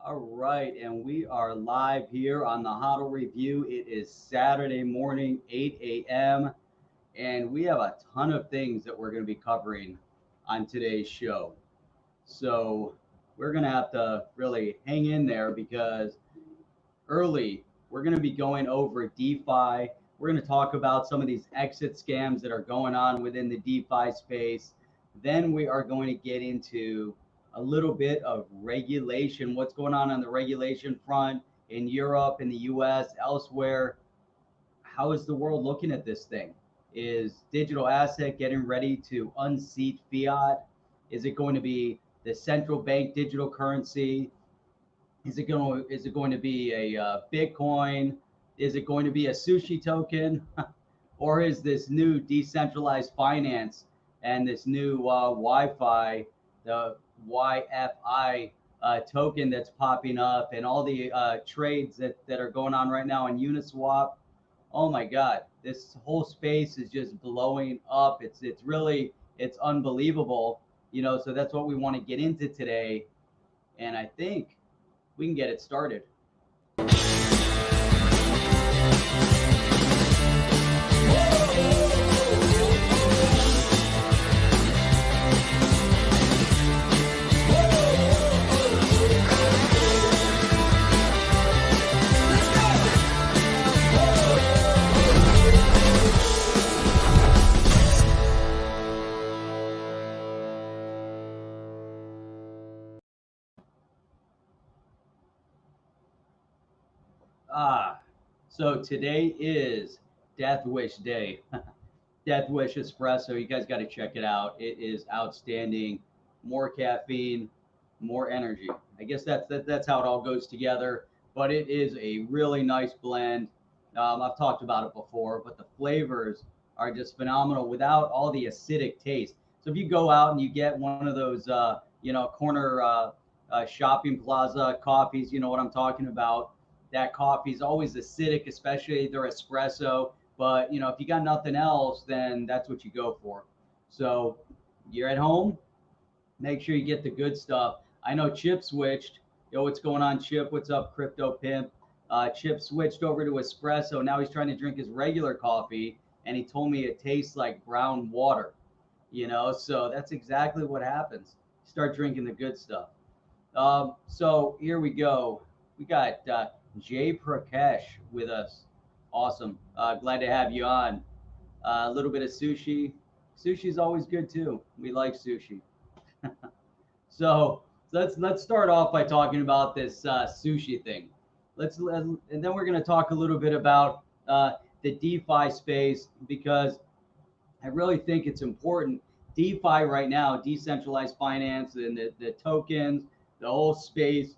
All right, and we are live here on the Huddle Review. It is Saturday morning, 8 a.m., and we have a ton of things that we're going to be covering on today's show. So we're going to have to really hang in there because early we're going to be going over DeFi. We're going to talk about some of these exit scams that are going on within the DeFi space. Then we are going to get into a little bit of regulation, what's going on the regulation front in Europe, in the US, elsewhere. How is the world looking at this thing? Is digital asset getting ready to unseat fiat? Is it going to be the central bank digital currency? Is it going to be a Bitcoin? Is it going to be a sushi token? Or is this new decentralized finance and this new Wi-Fi, the YFI token that's popping up, and all the trades that are going on right now on Uniswap? Oh my God, this whole space is just blowing up. It's unbelievable, So that's what we want to get into today, and I think we can get it started. Ah, so today is Death Wish Day. Death Wish Espresso. You guys got to check it out. It is outstanding. More caffeine, more energy. I guess that's how it all goes together. But it is a really nice blend. I've talked about it before, but the flavors are just phenomenal without all the acidic taste. So if you go out and you get one of those, corner shopping plaza coffees, you know what I'm talking about. That coffee is always acidic, especially their espresso. But if you got nothing else, then that's what you go for. So you're at home, make sure you get the good stuff. I know Chip switched. Yo, what's going on, Chip? What's up, Crypto Pimp? Chip switched over to espresso. Now he's trying to drink his regular coffee, and he told me it tastes like brown water. So that's exactly what happens. Start drinking the good stuff. So here we go. We got Jay Prakash with us. Awesome. Glad to have you on. A little bit of sushi. Sushi's always good too. We like sushi. So let's start off by talking about this sushi thing. And then we're going to talk a little bit about the DeFi space because I really think it's important. DeFi right now, decentralized finance, and the tokens, the whole space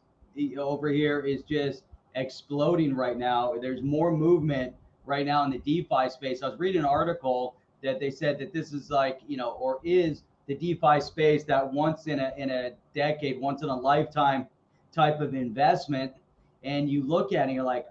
over here is just exploding right now. There's more movement right now in the DeFi space. I was reading an article that they said that this is like, or is the DeFi space that once in a decade, once in a lifetime type of investment. And you look at it and you're like,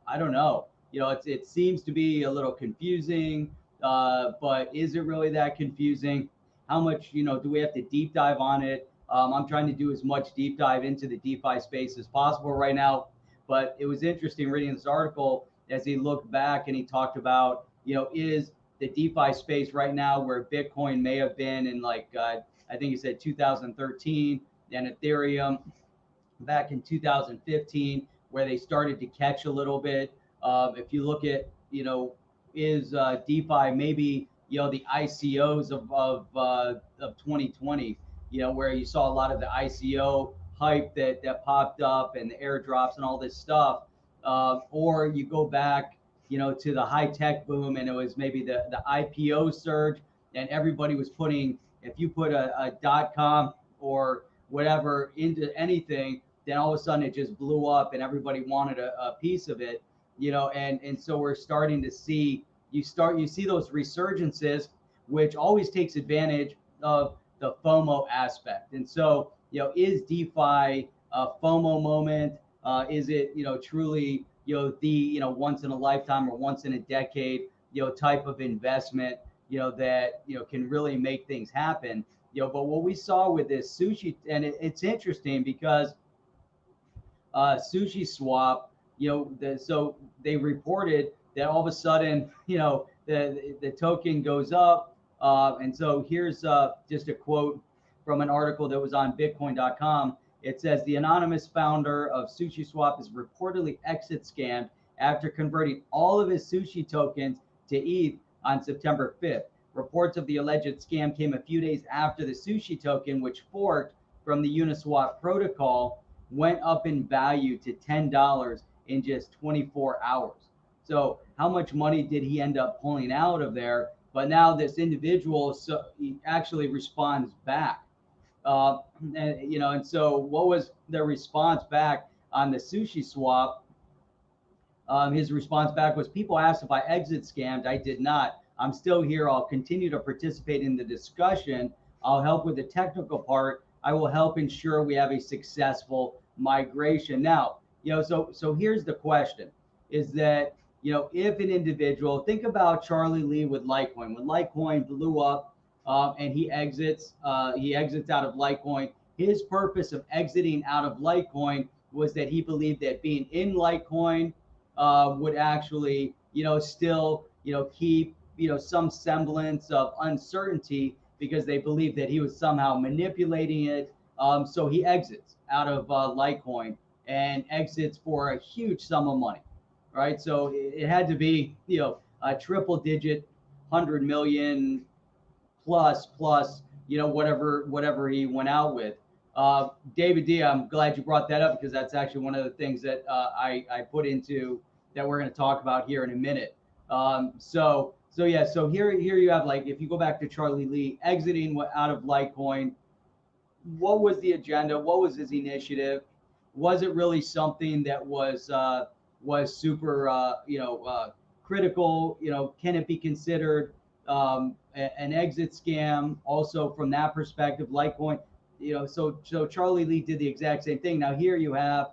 I don't know. It seems to be a little confusing, but is it really that confusing? How much, do we have to deep dive on it? I'm trying to do as much deep dive into the DeFi space as possible right now. But it was interesting reading this article as he looked back and he talked about, is the DeFi space right now where Bitcoin may have been in I think he said 2013, and Ethereum back in 2015, where they started to catch a little bit. If you look at, is DeFi maybe, the ICOs of 2020, where you saw a lot of the ICO hype that popped up and the airdrops and all this stuff. Or you go back, to the high tech boom, and it was maybe the IPO surge, and everybody was putting, if you put a .com or whatever into anything, then all of a sudden it just blew up and everybody wanted a piece of it, and so we're starting to see, you see those resurgences, which always takes advantage of the FOMO aspect. And so, is DeFi a FOMO moment? Is it, truly, the, once in a lifetime or once in a decade, type of investment, that, can really make things happen? But what we saw with this sushi, and it's interesting because Sushi Swap, so they reported that all of a sudden, the token goes up. And so here's just a quote from an article that was on Bitcoin.com. It says the anonymous founder of Sushi Swap is reportedly exit scammed after converting all of his sushi tokens to ETH on September 5th. Reports of the alleged scam came a few days after the sushi token, which forked from the Uniswap protocol, went up in value to $10 in just 24 hours. So how much money did he end up pulling out of there? But now this individual, so he actually responds back. And so what was the response back on the sushi swap? His response back was, people asked if I exit scammed. I did not. I'm still here. I'll continue to participate in the discussion. I'll help with the technical part. I will help ensure we have a successful migration. Now, so here's the question, is that, if an individual, think about Charlie Lee with Litecoin. When Litecoin blew up, and he exits out of Litecoin, his purpose of exiting out of Litecoin was that he believed that being in Litecoin would actually, still, keep, some semblance of uncertainty, because they believed that he was somehow manipulating it. So he exits out of Litecoin and exits for a huge sum of money, right? So it had to be, a triple digit, 100 million plus, whatever he went out with. David D, I'm glad you brought that up, because that's actually one of the things that I put into that we're going to talk about here in a minute. So here you have, like, if you go back to Charlie Lee exiting out of Litecoin, what was the agenda? What was his initiative? Was it really something that was super critical? Can it be considered an exit scam? Also from that perspective, Litecoin, so Charlie Lee did the exact same thing. Now here you have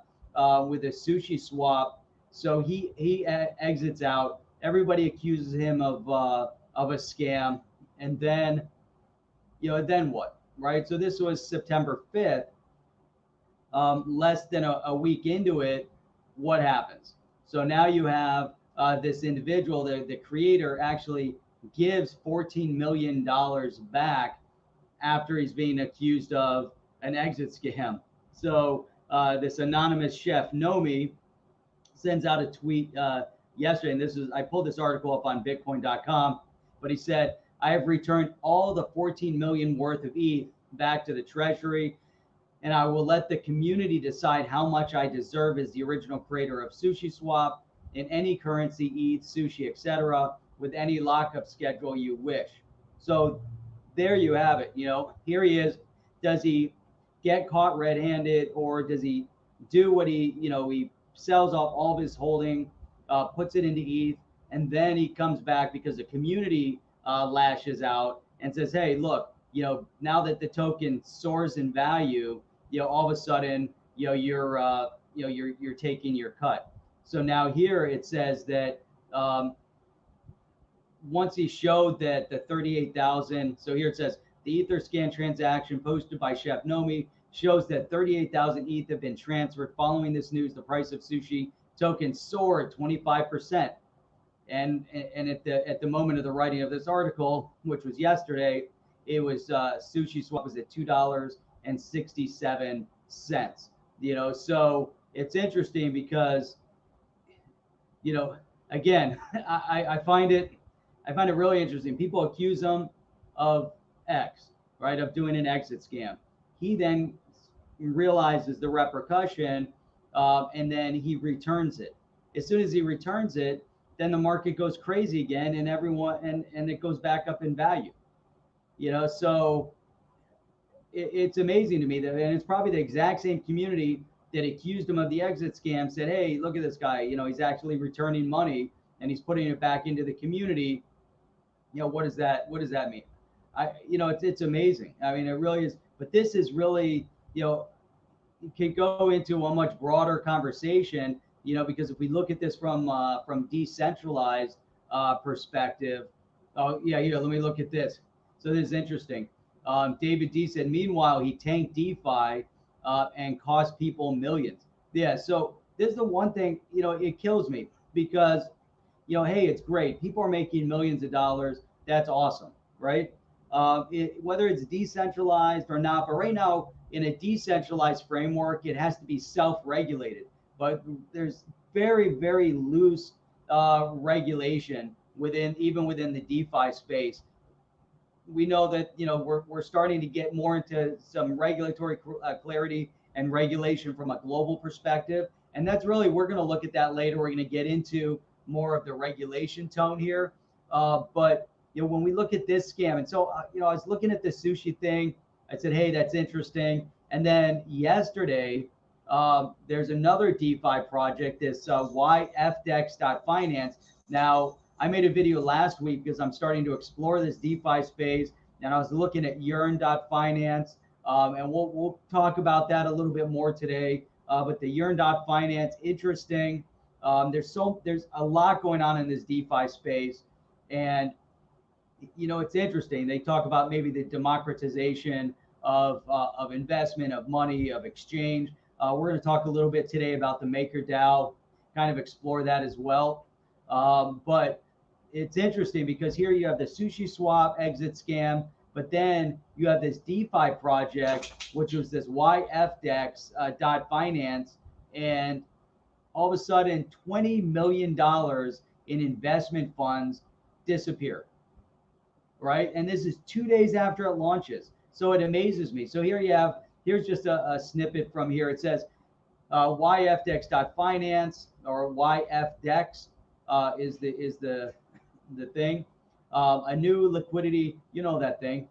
with a sushi swap. So he exits out. Everybody accuses him of a scam, and then then what, right? So this was September 5th. Less than a week into it, what happens? So now you have this individual, the creator, actually gives $14 million back after he's being accused of an exit scam. So this anonymous chef, Nomi, sends out a tweet yesterday, and I pulled this article up on Bitcoin.com, but he said, I have returned all the 14 million worth of ETH back to the treasury, and I will let the community decide how much I deserve as the original creator of Sushi Swap in any currency, ETH, sushi, etc., with any lockup schedule you wish. So there you have it. Here he is. Does he get caught red-handed, or does he do what he sells off all of his holding, puts it into ETH, and then he comes back because the community lashes out and says, hey, look, now that the token soars in value, all of a sudden, you're taking your cut. So now here it says that once he showed that the 38,000, so here it says the Etherscan transaction posted by Chef Nomi shows that 38,000 ETH have been transferred. Following this news, the price of sushi tokens soared 25%. And at the moment of the writing of this article, which was yesterday, it was sushi swap was at $2.67. So it's interesting because, again, I find it really interesting. People accuse him of X, right, of doing an exit scam. He then realizes the repercussion, and then he returns it. As soon as he returns it, then the market goes crazy again, and and it goes back up in value. So it's amazing to me that, and it's probably the exact same community that accused him of the exit scam said, hey, look at this guy, he's actually returning money and he's putting it back into the community. What does that mean? It's amazing. I mean, it really is. But this is really, it can go into a much broader conversation, because if we look at this from decentralized perspective, let me look at this. So this is interesting. David D said, meanwhile, he tanked DeFi and cost people millions. Yeah. So this is the one thing, it kills me because, hey, it's great. People are making millions of dollars. That's awesome, right? Whether it's decentralized or not, but right now in a decentralized framework, it has to be self-regulated. But there's very, very loose regulation even within the DeFi space. We know that we're starting to get more into some regulatory clarity and regulation from a global perspective, and that's really, we're going to look at that later. We're going to get into more of the regulation tone here, but when we look at this scam, and so I was looking at the sushi thing. I said, hey, that's interesting. And then yesterday, there's another DeFi project, this yfdex.finance. Now, I made a video last week because I'm starting to explore this DeFi space, and I was looking at yearn.finance, and we'll talk about that a little bit more today. But the yearn.finance, interesting. There's a lot going on in this DeFi space, and it's interesting. They talk about maybe the democratization of investment, of money, of exchange. We're going to talk a little bit today about the MakerDAO, kind of explore that as well. But it's interesting because here you have the sushi swap exit scam, but then you have this DeFi project, which was this yfdex.finance, and all of a sudden $20 million in investment funds disappear, right? And this is 2 days after it launches. So it amazes me. So here's just a snippet from here. It says yfdex.finance, or yfdex is the thing. A new liquidity, that thing.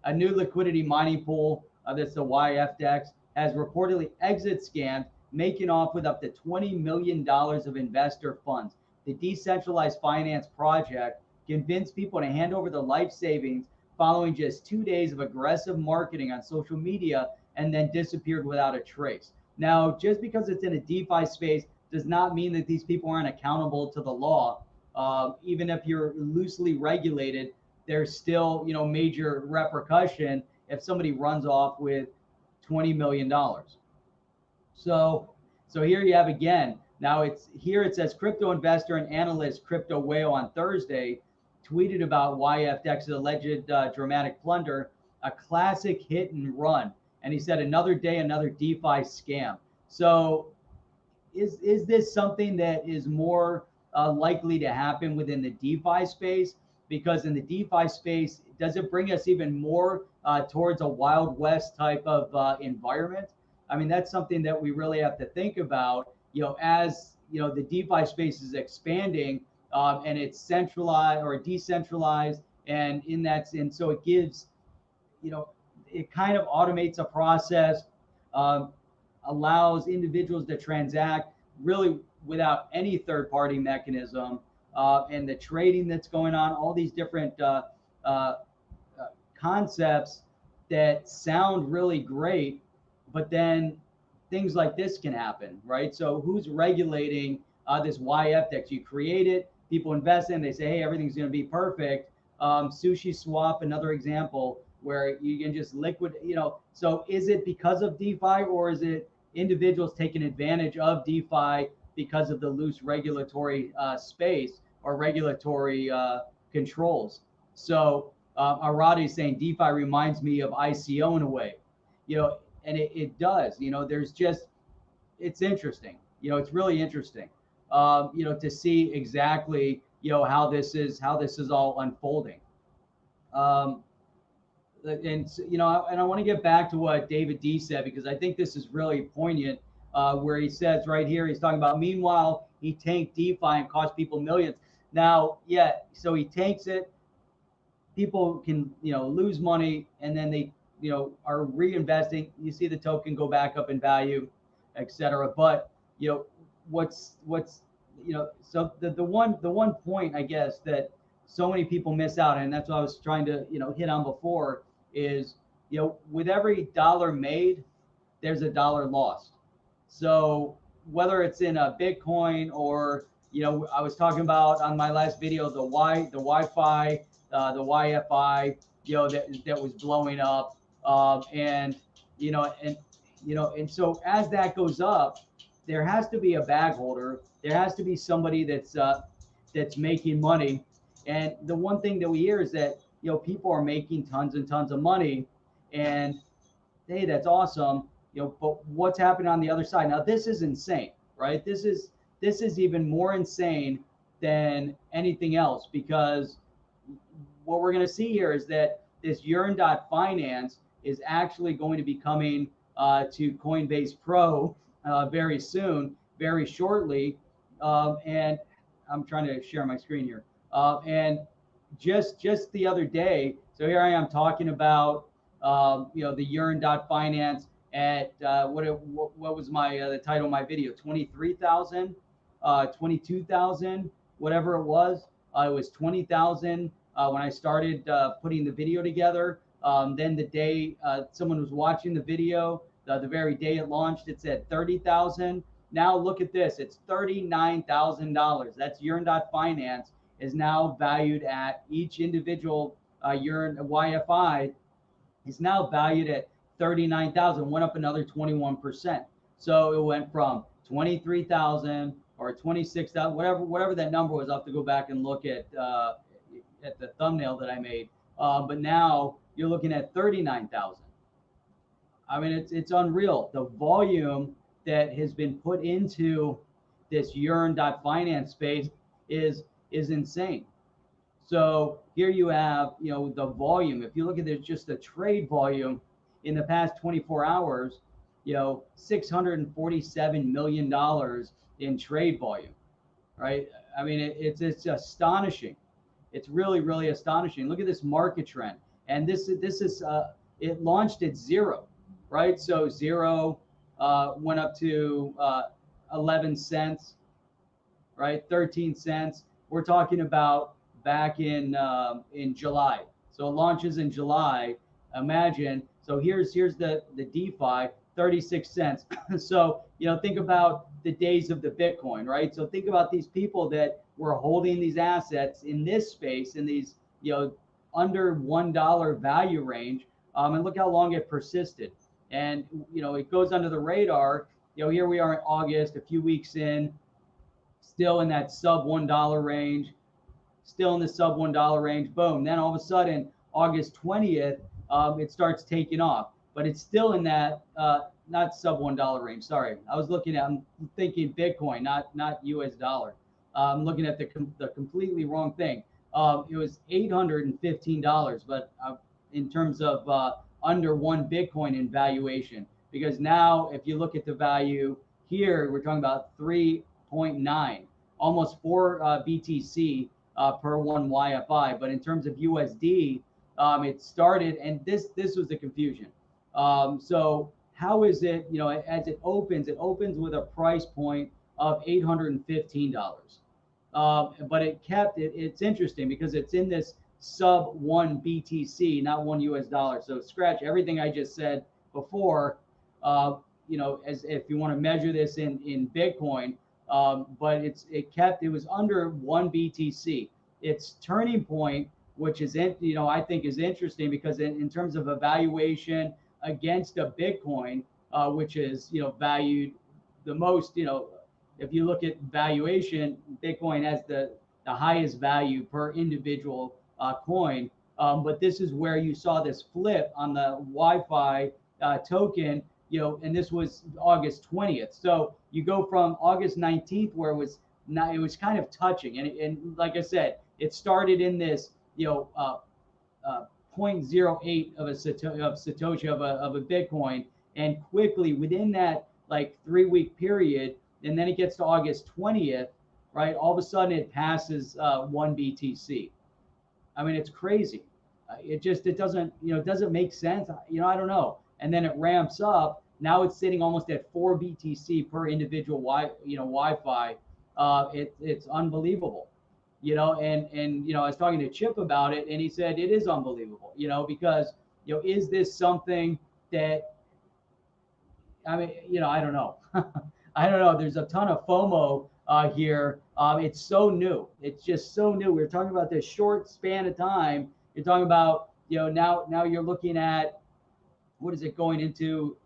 A new liquidity mining pool, that's the yfdex, has reportedly exit scammed, making off with up to $20 million of investor funds. The decentralized finance project convinced people to hand over their life savings following just 2 days of aggressive marketing on social media, and then disappeared without a trace. Now, just because it's in a DeFi space does not mean that these people aren't accountable to the law. Even if you're loosely regulated, there's still major repercussion if somebody runs off with $20 million. So here you have again. Now it says crypto investor and analyst Crypto Whale on Thursday tweeted about yfdex's alleged dramatic plunder, a classic hit and run. And he said, another day, another DeFi scam. So is this something that is more likely to happen within the DeFi space? Because in the DeFi space, does it bring us even more towards a Wild West type of environment? I mean, that's something that we really have to think about, as the DeFi space is expanding, and it's centralized or decentralized, and so it gives, it kind of automates a process, allows individuals to transact really without any third-party mechanism, and the trading that's going on, all these different concepts that sound really great, but then things like this can happen, right? So who's regulating this yfdex? You create it, people invest in, they say, hey, everything's going to be perfect. Sushi swap, another example where you can just so is it because of DeFi, or is it individuals taking advantage of DeFi because of the loose regulatory space or regulatory controls? So Arati is saying DeFi reminds me of ICO in a way, and it does. There's just, it's interesting. It's really interesting, to see exactly how this is all unfolding. And I want to get back to what David D said, because I think this is really poignant, where he says right here, he's talking about, meanwhile, he tanked DeFi and cost people millions. Now, yeah, so he tanks it. People can, lose money, and then they, are reinvesting. You see the token go back up in value, etc. But, what's so the one point, I guess, that so many people miss out, and that's what I was trying to, hit on before, is, with every dollar made, there's a dollar lost. So whether it's in a Bitcoin or, I was talking about on my last video, the Wi-Fi, the YFI, that was blowing up, and And so as that goes up, there has to be a bag holder. There has to be somebody that's making money. And the one thing that we hear is that people are making tons and tons of money, and hey, that's awesome. But what's happening on the other side? Now this is insane, right? This is even more insane than anything else, because what we're going to see here is that this Yearn.finance is actually going to be coming to Coinbase Pro very soon, very shortly. And I'm trying to share my screen here. And just the other day, so here I am talking about the Yearn.finance at what was my the title of my video, 23,000, 22,000, whatever it was. It was 20,000 when I started putting the video together. Then the day someone was watching the video, the very day it launched, it said 30,000. Now look at this, it's $39,000. That's Yearn.finance is now valued at each individual Yearn YFI is now valued at 39,000, went up another 21%. So it went from 23,000 or 26,000, whatever that number was. I'll have to go back and look at the thumbnail that I made. But now you're looking at 39,000. I mean, it's unreal. The volume that has been put into this Yearn.finance space is insane. So here you have, the volume. If you look at just the trade volume in the past 24 hours, $647 million in trade volume, right? I mean, it's astonishing. It's really, really astonishing. Look at this market trend. And this is it launched at zero, right? So zero went up to 11 cents, right? 13 cents. We're talking about back in July. So it launches in July. Imagine. So here's the DeFi, 36 cents. So think about the days of the Bitcoin, right? So think about these people that were holding these assets in this space, in these under $1 value range, and look how long it persisted. And it goes under the radar. Here we are in August, a few weeks in, still in that sub $1 range. Still in the sub $1 range, boom. Then all of a sudden, August 20th, it starts taking off, but it's still in that not sub $1 range. Sorry, I'm thinking Bitcoin, not US dollar. I'm looking at the completely wrong thing. It was $815, but in terms of under one Bitcoin in valuation, because now if you look at the value here, we're talking about 3.9, almost 4 BTC. Per one YFI, but in terms of USD, it started, and this was the confusion. So how is it, as it opens with a price point of $815. But it's interesting because it's in this sub 1 BTC, not 1 US dollar. So scratch everything I just said before, as if you want to measure this in Bitcoin. But it was under 1 BTC. Its turning point, which is I think is interesting because in terms of evaluation against a Bitcoin, which is valued the most, if you look at valuation, Bitcoin has the highest value per individual coin. But this is where you saw this flip on the YFI token. And this was August 20th. So you go from August 19th, where it was kind of touching, and like I said, it started in this 0.08 of Satoshi of a Bitcoin, and quickly within that 3-week period, and then it gets to August 20th, right? All of a sudden it passes 1 BTC. I mean, it's crazy. It doesn't make sense. I don't know. And then it ramps up. Now it's sitting almost at 4 BTC per individual YFI. It's unbelievable, and I was talking to Chip about it, and he said it is unbelievable, because is this something that, I mean, I don't know. I don't know. There's a ton of FOMO here. It's so new. It's just so new. We're talking about this short span of time. You're talking about, now you're looking at, what is it going into,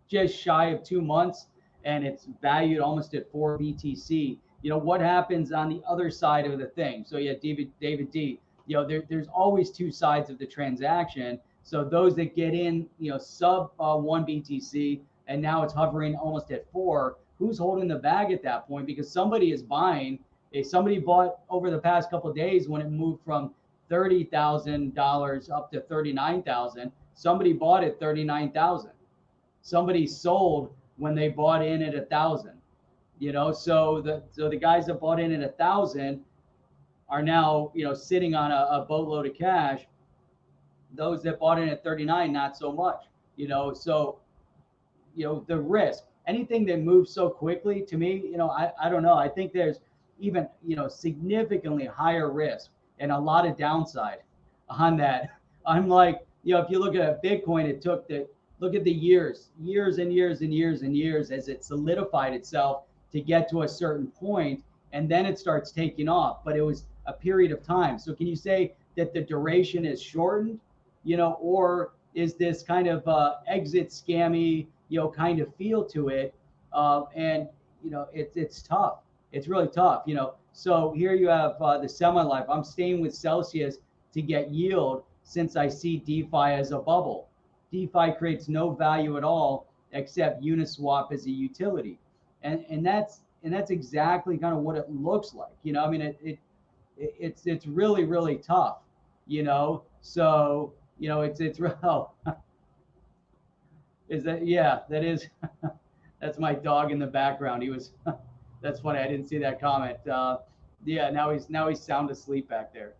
just shy of 2 months, and it's valued almost at 4 BTC. What happens on the other side of the thing? So yeah, David D. There's always two sides of the transaction. So those that get in, sub 1 BTC, and now it's hovering almost at 4. Who's holding the bag at that point? Because somebody is buying. If somebody bought over the past couple of days when it moved from $30,000 up to 39,000. Somebody bought at 39,000. Somebody sold when they bought in at 1,000. So the guys that bought in at 1,000 are now sitting on a boatload of cash. Those that bought in at 39, not so much. So the risk, anything that moves so quickly, to me, I don't know. I think there's even significantly higher risk and a lot of downside on that. I'm like, if you look at Bitcoin, it took look at the years and years and years and years as it solidified itself to get to a certain point, and then it starts taking off. But it was a period of time. So can you say that the duration is shortened, or is this kind of exit scammy, kind of feel to it? And it's tough. It's really tough. So here you have the semi-life. I'm staying with Celsius to get yield since I see DeFi as a bubble. DeFi creates no value at all except Uniswap as a utility, and that's exactly kind of what it looks like. I mean, it's really, really tough. So it's real. Is that, yeah, that is that's my dog in the background. He was that's funny. I didn't see that comment. Yeah, now he's sound asleep back there.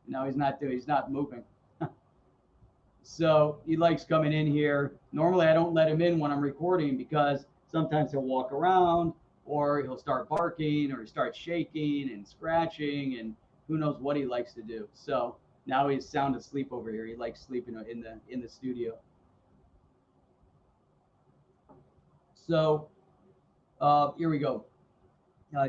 Now he's not moving. So he likes coming in here. Normally I don't let him in when I'm recording because sometimes he'll walk around or he'll start barking or he starts shaking and scratching and who knows what he likes to do. So now he's sound asleep over here. He likes sleeping in the studio. So here we go.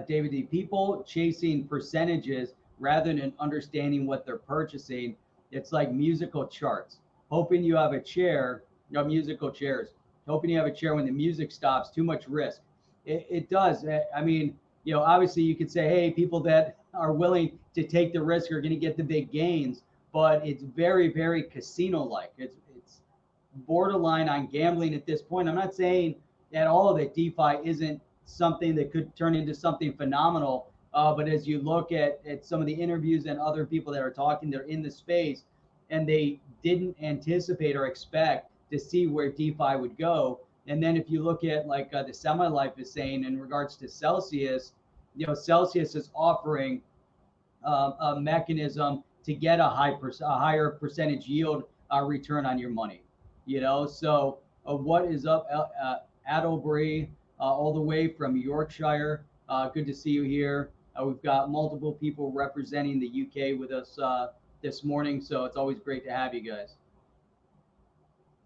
David D. People chasing percentages rather than understanding what they're purchasing. It's like musical charts. Hoping you have a chair, musical chairs. Hoping you have a chair when the music stops. Too much risk. It does. I mean, obviously you could say, hey, people that are willing to take the risk are going to get the big gains, but it's very, very casino-like. It's borderline on gambling at this point. I'm not saying at all that DeFi isn't something that could turn into something phenomenal. But as you look at some of the interviews and other people that are talking, they're in the space and they didn't anticipate or expect to see where DeFi would go. And then if you look at like the semi-life is saying in regards to Celsius, Celsius is offering a mechanism to get a higher percentage yield return on your money. So what is up, Adelbury, all the way from Yorkshire. Good to see you here. We've got multiple people representing the UK with us this morning, so it's always great to have you guys.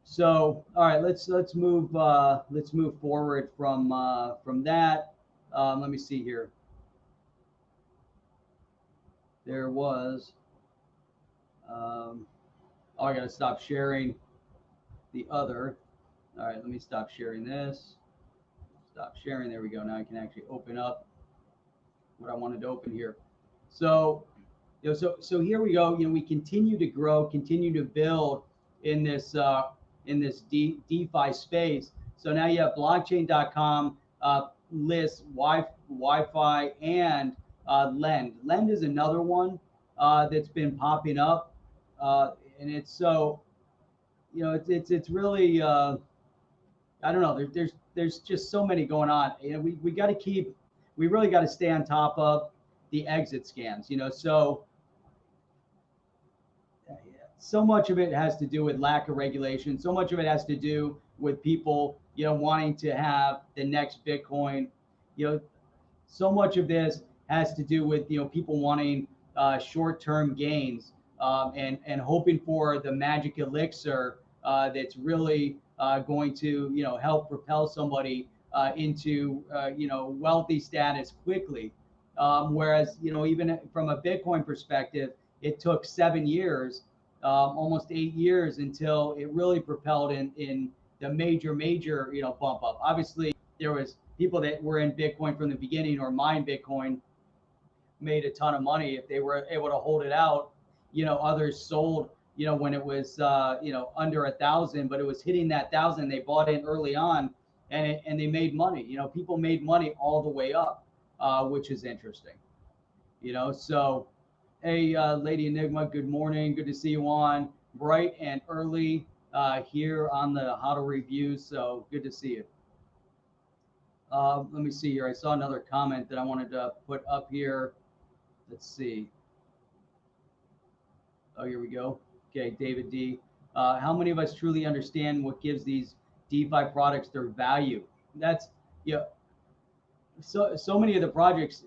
So, all right, let's move forward from that. Let me see here. There was. Oh, I gotta stop sharing the other. All right, let me stop sharing this. Stop sharing. There we go. Now I can actually open up what I wanted to open here. So, so here we go. We continue to grow, continue to build in this DeFi space. So now you have blockchain.com lists Wi-Fi and Lend. Lend is another one that's been popping up, and it's so it's really I don't know. There's just so many going on. We got to we really got to stay on top of the exit scams. So much of it has to do with lack of regulation. So much of it has to do with people, wanting to have the next Bitcoin. So much of this has to do with, people wanting short-term gains and hoping for the magic elixir that's really going to, help propel somebody into, wealthy status quickly. Whereas, even from a Bitcoin perspective, it took 7 years, almost 8 years until it really propelled in the major bump up. Obviously, there was people that were in Bitcoin from the beginning or mined Bitcoin made a ton of money if they were able to hold it out. Others sold, when it was under 1,000, but it was hitting that 1,000. They bought in early on, and they made money. People made money all the way up, which is interesting. So hey, Lady Enigma, good morning. Good to see you on bright and early here on the HODL review. So good to see you. Let me see here. I saw another comment that I wanted to put up here. Let's see. Oh, here we go. Okay, David D. How many of us truly understand what gives these DeFi products their value? That's, so many of the projects,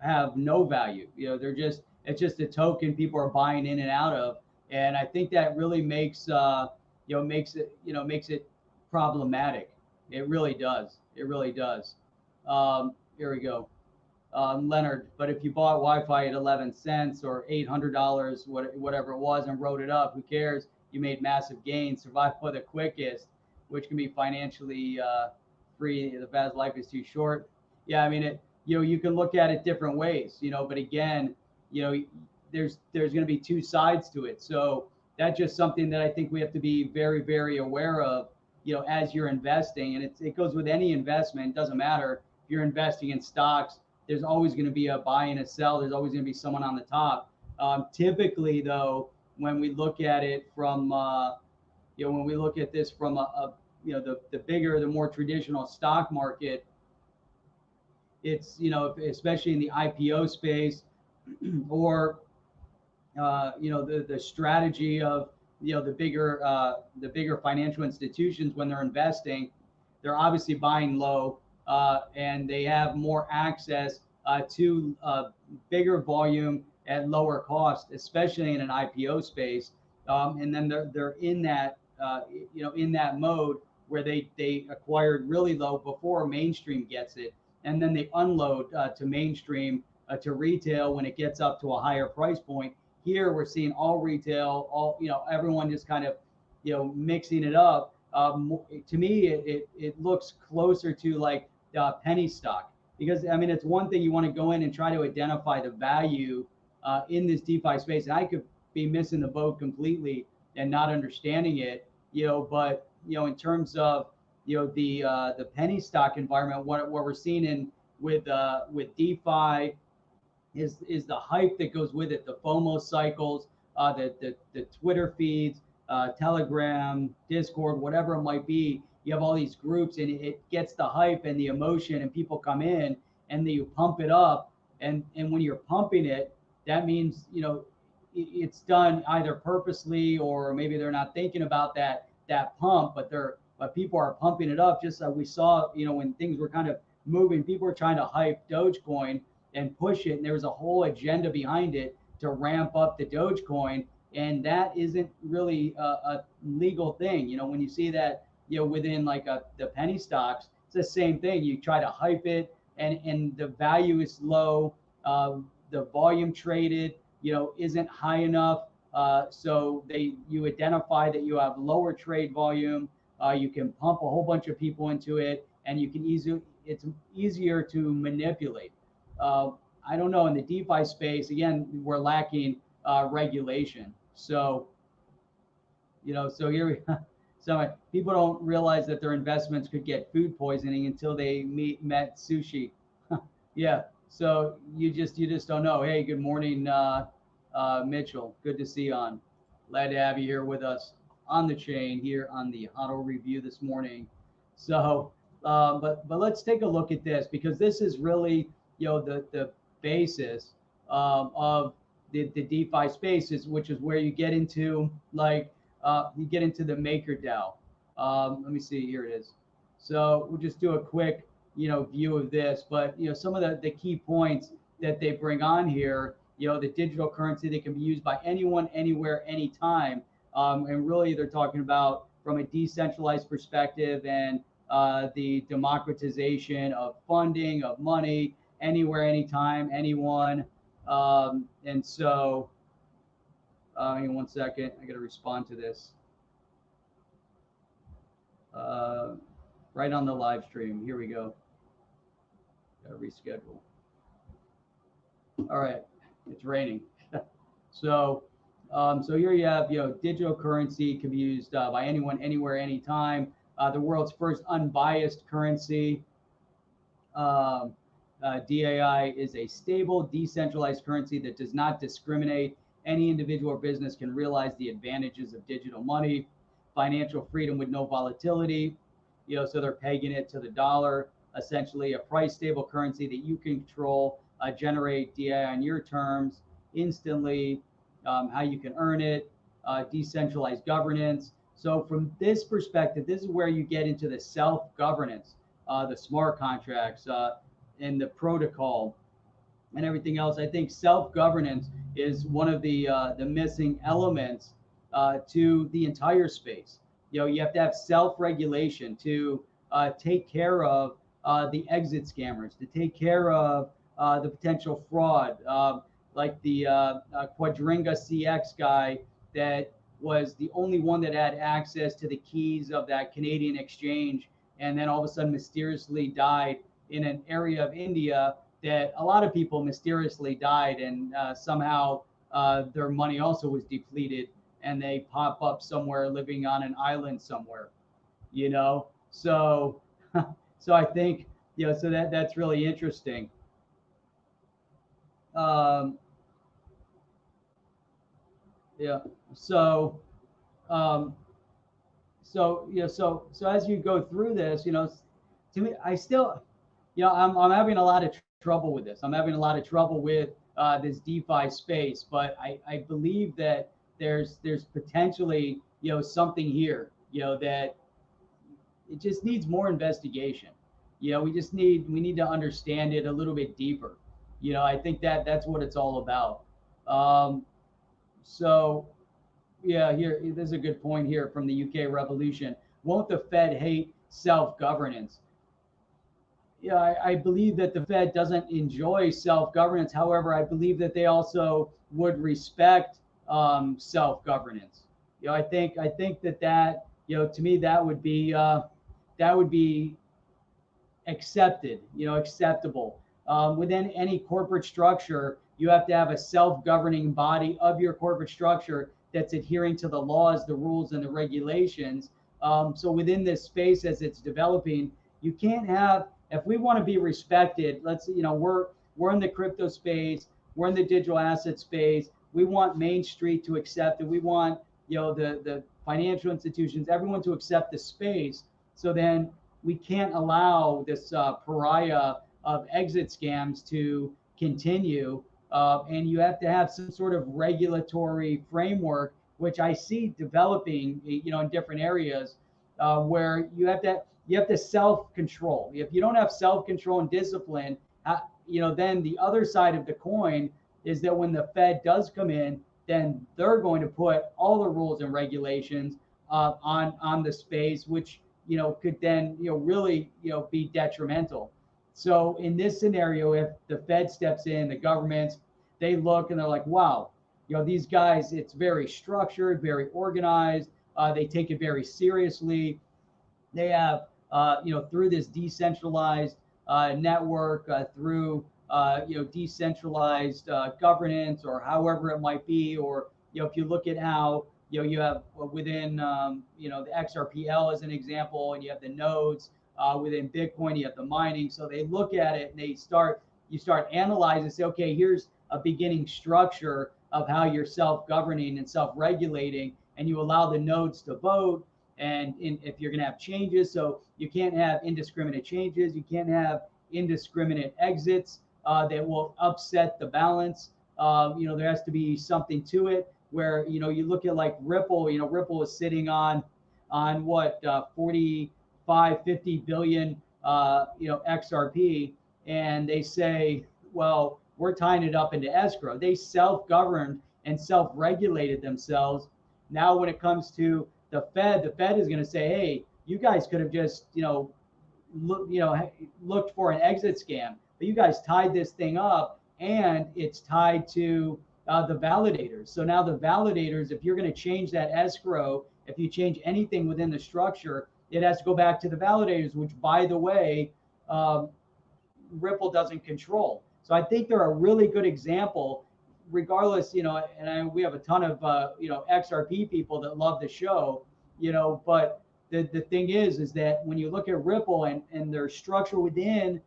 have no value. It's just a token people are buying in and out of. And I think that really makes it problematic. It really does. It really does. Here we go. Leonard, but if you bought Wi-Fi at 11 cents or $800, whatever it was, and wrote it up, who cares? You made massive gains, survive for the quickest, which can be financially free. The fast life is too short. Yeah, I mean, you can look at it different ways, but again, there's going to be two sides to it. So that's just something that I think we have to be very, very aware of, as you're investing. And it goes with any investment. It doesn't matter if you're investing in stocks. There's always going to be a buy and a sell. There's always going to be someone on the top. Typically, though, when we look at it from, when we look at this from the bigger, the more traditional stock market, it's, especially in the IPO space, or the strategy of the bigger financial institutions when they're investing, they're obviously buying low. And they have more access to bigger volume at lower cost, especially in an IPO space. And then they're in that in that mode where they acquired really low before mainstream gets it, and then they unload to mainstream to retail when it gets up to a higher price point. Here we're seeing all retail, everyone just kind of mixing it up. To me, it looks closer to like penny stock, because I mean, it's one thing you want to go in and try to identify the value in this DeFi space, and I could be missing the boat completely and not understanding it, but in terms of the penny stock environment, what we're seeing with DeFi is the hype that goes with it, the FOMO cycles, the Twitter feeds, Telegram, Discord, whatever it might be. You have all these groups, and it gets the hype and the emotion, and people come in and you pump it up. And when you're pumping it, that means, it's done either purposely, or maybe they're not thinking about that pump, but people are pumping it up. Just like we saw, when things were kind of moving, people were trying to hype Dogecoin and push it. And there was a whole agenda behind it to ramp up the Dogecoin. And that isn't really a legal thing. When you see that, within like the penny stocks, it's the same thing. You try to hype it, and the value is low. The volume traded, isn't high enough. So you identify that you have lower trade volume. You can pump a whole bunch of people into it, and it's easier to manipulate. I don't know, in the DeFi space, again, we're lacking regulation. So, so here so people don't realize that their investments could get food poisoning until they met sushi. Yeah. So you just don't know. Hey, good morning, Mitchell. Good to see you on. Glad to have you here with us on the chain here on the HODL review this morning. So, but let's take a look at this, because this is really, the basis of the DeFi spaces, which is where you get into the MakerDAO. Let me see, here it is. So we'll just do a quick, view of this, but some of the key points that they bring on here, the digital currency that can be used by anyone, anywhere, anytime. And really they're talking about from a decentralized perspective, and the democratization of funding, of money, anywhere, anytime, anyone. And so, hang on one second, I got to respond to this. right on the live stream. Here we go. Gotta reschedule. All right, it's raining. So, so here you have, digital currency can be used by anyone, anywhere, anytime. The world's first unbiased currency. DAI is a stable, decentralized currency that does not discriminate. Any individual or business can realize the advantages of digital money, financial freedom with no volatility. So they're pegging it to the dollar, essentially a price stable currency that you can control, generate DAI on your terms instantly, how you can earn it, decentralized governance. So from this perspective, this is where you get into the self-governance, the smart contracts, and the protocol and everything else. I think self-governance is one of the missing elements to the entire space. You have to have self-regulation to take care of the exit scammers, to take care of the potential fraud, like the Quadringa CX guy that was the only one that had access to the keys of that Canadian exchange, and then all of a sudden mysteriously died in an area of India that a lot of people mysteriously died, and somehow their money also was depleted, and they pop up somewhere living on an island somewhere, So, so I think, so that's really interesting. Yeah. So, so as you go through this, to me, I still, I'm having a lot of trouble with this. I'm having a lot of trouble with this DeFi space, but I believe that there's potentially, something here, that it just needs more investigation. We need to understand it a little bit deeper. I think that's what it's all about. So yeah, there's a good point here from the UK Revolution. Won't the Fed hate self-governance? Yeah, I believe that the Fed doesn't enjoy self-governance. However, I believe that they also would respect self-governance. I think that to me that would be accepted, acceptable. Within any corporate structure, you have to have a self-governing body of your corporate structure that's adhering to the laws, the rules, and the regulations. So within this space, as it's developing, you can't have, if we want to be respected, we're in the crypto space, we're in the digital asset space. We want Main Street to accept it. We want, the financial institutions, everyone to accept the space. So then we can't allow this pariah of exit scams to continue. And you have to have some sort of regulatory framework, which I see developing, in different areas, where you have to self-control. If you don't have self-control and discipline, then the other side of the coin is that when the Fed does come in, then they're going to put all the rules and regulations on the space, which could then really be detrimental. So in this scenario, if the Fed steps in, the governments, they look and they're like, wow, these guys, it's very structured, very organized. They take it very seriously. They have, through this decentralized network, through, decentralized governance, or however it might be, or, if you look at how, you have within, the XRPL as an example, and you have the nodes within Bitcoin, you have the mining. So they look at it and you start analyzing and say, okay, here's a beginning structure of how you're self-governing and self-regulating, and you allow the nodes to vote. And if you're going to have changes, so you can't have indiscriminate changes, you can't have indiscriminate exits that will upset the balance. There has to be something to it where, you look at like Ripple, Ripple is sitting on what, 45, 50 billion, XRP. And they say, well, we're tying it up into escrow. They self-governed and self-regulated themselves. Now, when it comes to the Fed is going to say, hey, you guys could have just, looked for an exit scam, but you guys tied this thing up, and it's tied to the validators. So now the validators, if you're going to change that escrow, if you change anything within the structure, it has to go back to the validators, which, by the way, Ripple doesn't control. So I think they're a really good example, regardless, we have a ton of, XRP people that love the show, but the thing is that when you look at Ripple and their structure within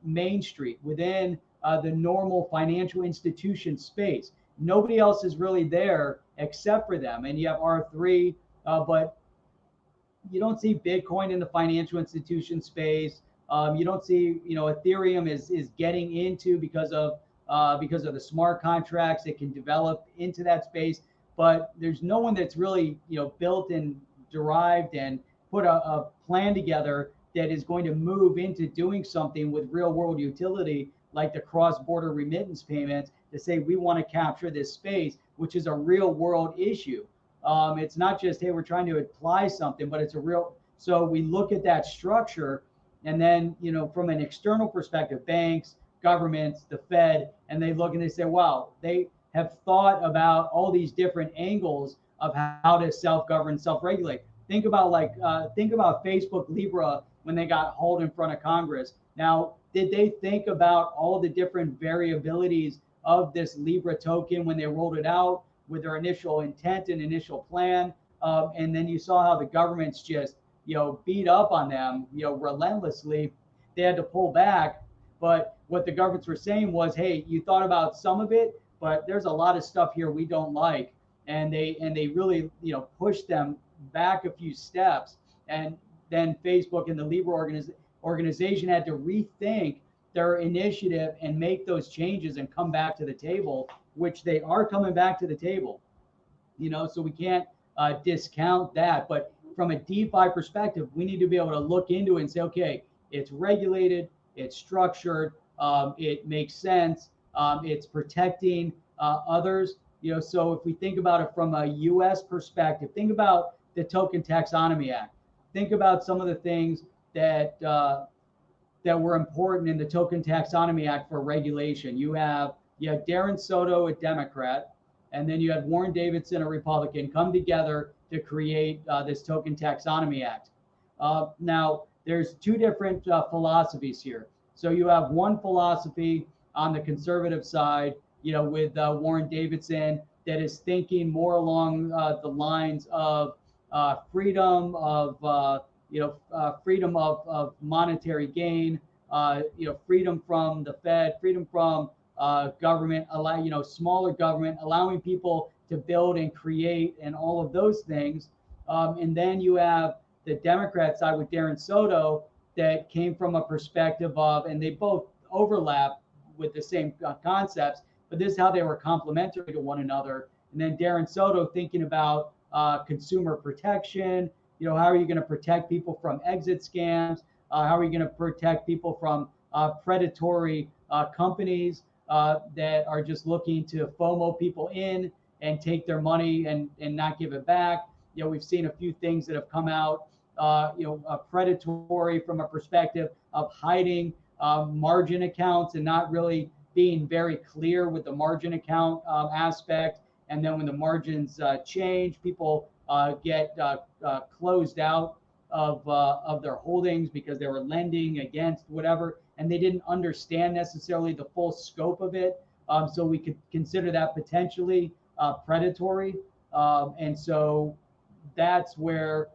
Main Street, within the normal financial institution space, nobody else is really there except for them. And you have R3, but you don't see Bitcoin in the financial institution space. You don't see, Ethereum is getting into because of the smart contracts that can develop into that space. But there's no one that's really, built and derived and put a plan together that is going to move into doing something with real world utility, like the cross-border remittance payments, to say we want to capture this space, which is a real world issue. It's not just, hey, we're trying to apply something, but it's a real. So we look at that structure, and then, from an external perspective, banks, governments, the Fed, and they look and they say, wow, they have thought about all these different angles of how to self-govern, self-regulate. Think about Facebook Libra when they got hauled in front of Congress. Now, did they think about all the different variabilities of this Libra token when they rolled it out with their initial intent and initial plan? And then you saw how the government's just, beat up on them, relentlessly. They had to pull back. But what the governments were saying was, hey, you thought about some of it, but there's a lot of stuff here we don't like. And they really, pushed them back a few steps. And then Facebook and the Libra organization had to rethink their initiative and make those changes and come back to the table, which they are coming back to the table. So we can't discount that. But from a DeFi perspective, we need to be able to look into it and say, okay, it's regulated, it's structured, it makes sense, it's protecting others. So if we think about it from a U.S. perspective, think about the Token Taxonomy Act. Think about some of the things that were important in the Token Taxonomy Act for regulation. You have Darren Soto, a Democrat, and then you had Warren Davidson, a Republican, come together to create this Token Taxonomy Act. Now, there's two different philosophies here. So you have one philosophy on the conservative side, with Warren Davidson, that is thinking more along the lines of freedom of freedom of monetary gain, freedom from the Fed, freedom from government, smaller government, allowing people to build and create and all of those things. And then you have the Democrat side with Darren Soto that came from a perspective of, and they both overlap with the same concepts, but this is how they were complementary to one another. And then Darren Soto thinking about consumer protection. How are you going to protect people from exit scams? How are you going to protect people from predatory companies that are just looking to FOMO people in and take their money and not give it back? We've seen a few things that have come out, predatory from a perspective of hiding margin accounts and not really being very clear with the margin account aspect. And then when the margins change, people get closed out of their holdings because they were lending against whatever, and they didn't understand necessarily the full scope of it. So we could consider that potentially predatory. And so that's where,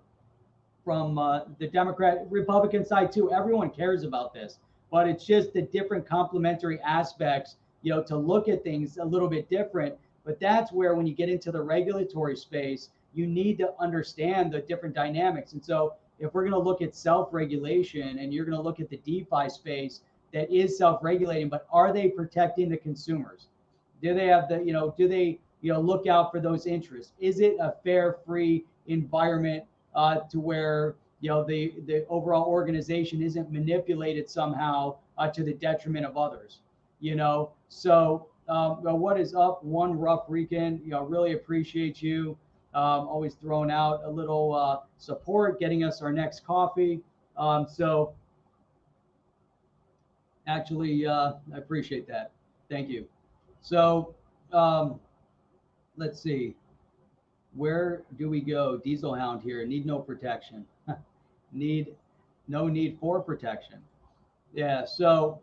from the Democrat, Republican side too, everyone cares about this, but it's just the different complementary aspects, to look at things a little bit different. But that's where, when you get into the regulatory space, you need to understand the different dynamics. And so if we're going to look at self-regulation, and you're going to look at the DeFi space that is self-regulating, but are they protecting the consumers? Do they have the, do they, look out for those interests? Is it a fair, free environment to where, the overall organization isn't manipulated somehow to the detriment of others? So what is up, One Rough Rican? Really appreciate you. Always throwing out a little support, getting us our next coffee. So actually, I appreciate that. Thank you. So let's see. Where do we go? Diesel Hound here. Need no protection. need no need for protection. Yeah. So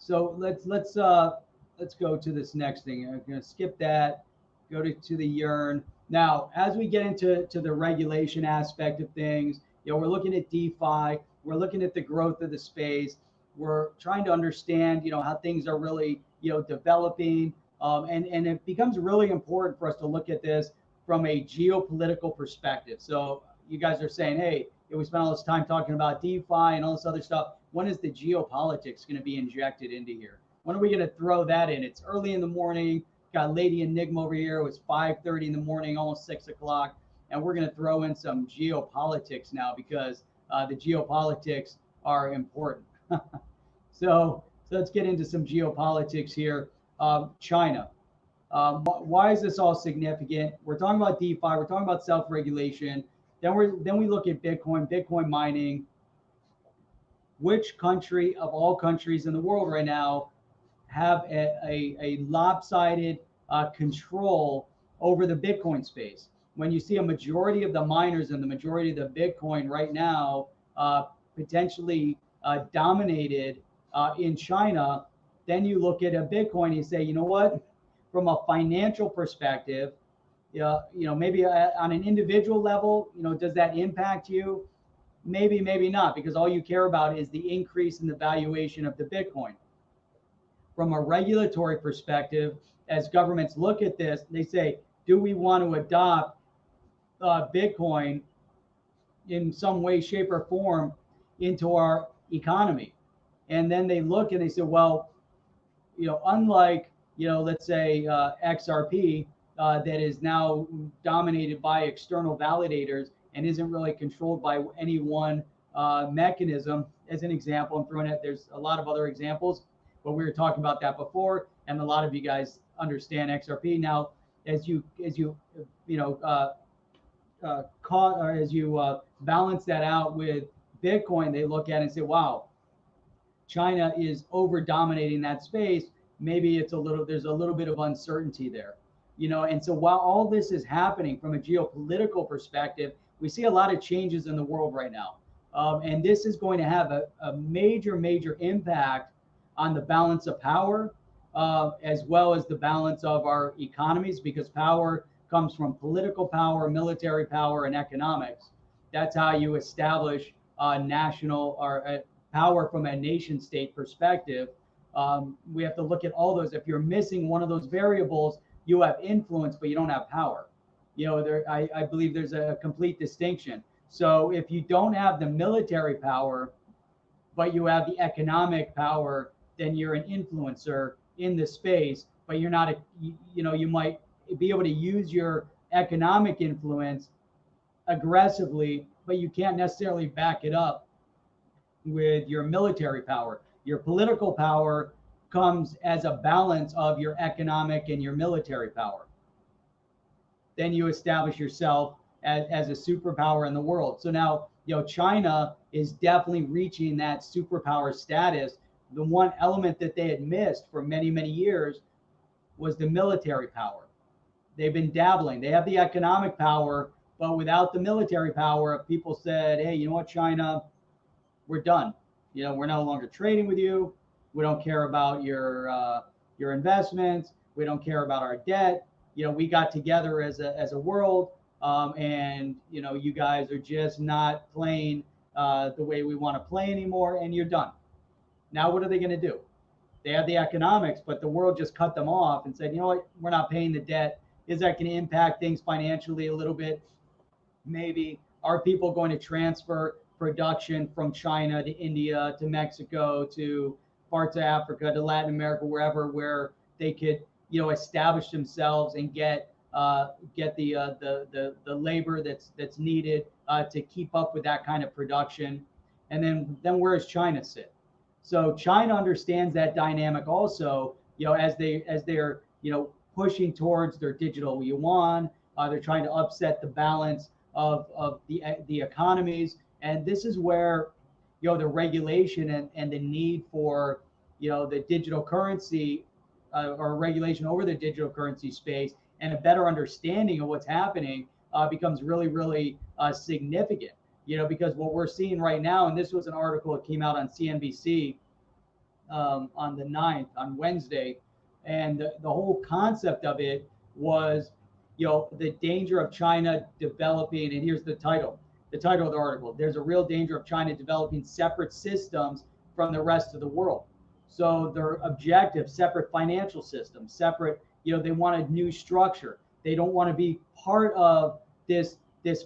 let's go to this next thing. I'm gonna skip that. Go to the yearn. Now, as we get into the regulation aspect of things, we're looking at DeFi. We're looking at the growth of the space. We're trying to understand, how things are really, developing. And it becomes really important for us to look at this from a geopolitical perspective. So you guys are saying, hey, we spent all this time talking about DeFi and all this other stuff. When is the geopolitics going to be injected into here? When are we going to throw that in? It's early in the morning. Got Lady Enigma over here. It was 5:30 in the morning, almost 6 o'clock. And we're going to throw in some geopolitics now because the geopolitics are important. So let's get into some geopolitics here. China. Why is this all significant? We're talking about DeFi. We're talking about self-regulation. Then we look at Bitcoin mining. Which country of all countries in the world right now have a lopsided control over the Bitcoin space? When you see a majority of the miners and the majority of the Bitcoin right now potentially dominated in China, then you look at a Bitcoin and you say, you know what? From a financial perspective, maybe on an individual level, does that impact you? Maybe, maybe not, because all you care about is the increase in the valuation of the Bitcoin. From a regulatory perspective, as governments look at this, they say, do we want to adopt Bitcoin in some way, shape, or form into our economy? And then they look and they say, well, unlike, let's say XRP that is now dominated by external validators and isn't really controlled by any one mechanism. As an example, I'm throwing it. There's a lot of other examples, but we were talking about that before, and a lot of you guys understand XRP now. As you balance that out with Bitcoin, they look at it and say, wow, China is over dominating that space. Maybe there's a little bit of uncertainty there, and so while all this is happening from a geopolitical perspective, we see a lot of changes in the world right now. And this is going to have a major impact on the balance of power, as well as the balance of our economies, because power comes from political power, military power, and economics. That's how you establish national or power from a nation state perspective. We have to look at all those. If you're missing one of those variables, you have influence, but you don't have power. I believe there's a complete distinction. So if you don't have the military power, but you have the economic power, then you're an influencer in the space, but you're not you might be able to use your economic influence aggressively, but you can't necessarily back it up with your military power. Your political power comes as a balance of your economic and your military power. Then you establish yourself as a superpower in the world. So now, China is definitely reaching that superpower status. The one element that they had missed for many years was the military power. They've been dabbling. They have the economic power, but without the military power, if people said, hey, you know what, China, we're done. We're no longer trading with you. We don't care about your investments. We don't care about our debt. We got together as a world, and you guys are just not playing the way we want to play anymore, and you're done. Now what are they going to do? They have the economics, but the world just cut them off and said, you know what, we're not paying the debt. Is that going to impact things financially a little bit? Maybe. Are people going to transfer production from China to India to Mexico to parts of Africa to Latin America, where they could establish themselves and get the labor that's needed to keep up with that kind of production? And then where does China sit? So China understands that dynamic also, as they're pushing towards their digital yuan. They're trying to upset the balance of the economies, and this is where the regulation and the need for the digital currency or regulation over the digital currency space and a better understanding of what's happening becomes really significant. because what we're seeing right now, and this was an article that came out on CNBC on the 9th, on Wednesday, and the whole concept of it was, the danger of China developing, and here's the title of the article: there's a real danger of China developing separate systems from the rest of the world. So their objective, separate financial systems, separate, they want a new structure. They don't want to be part of this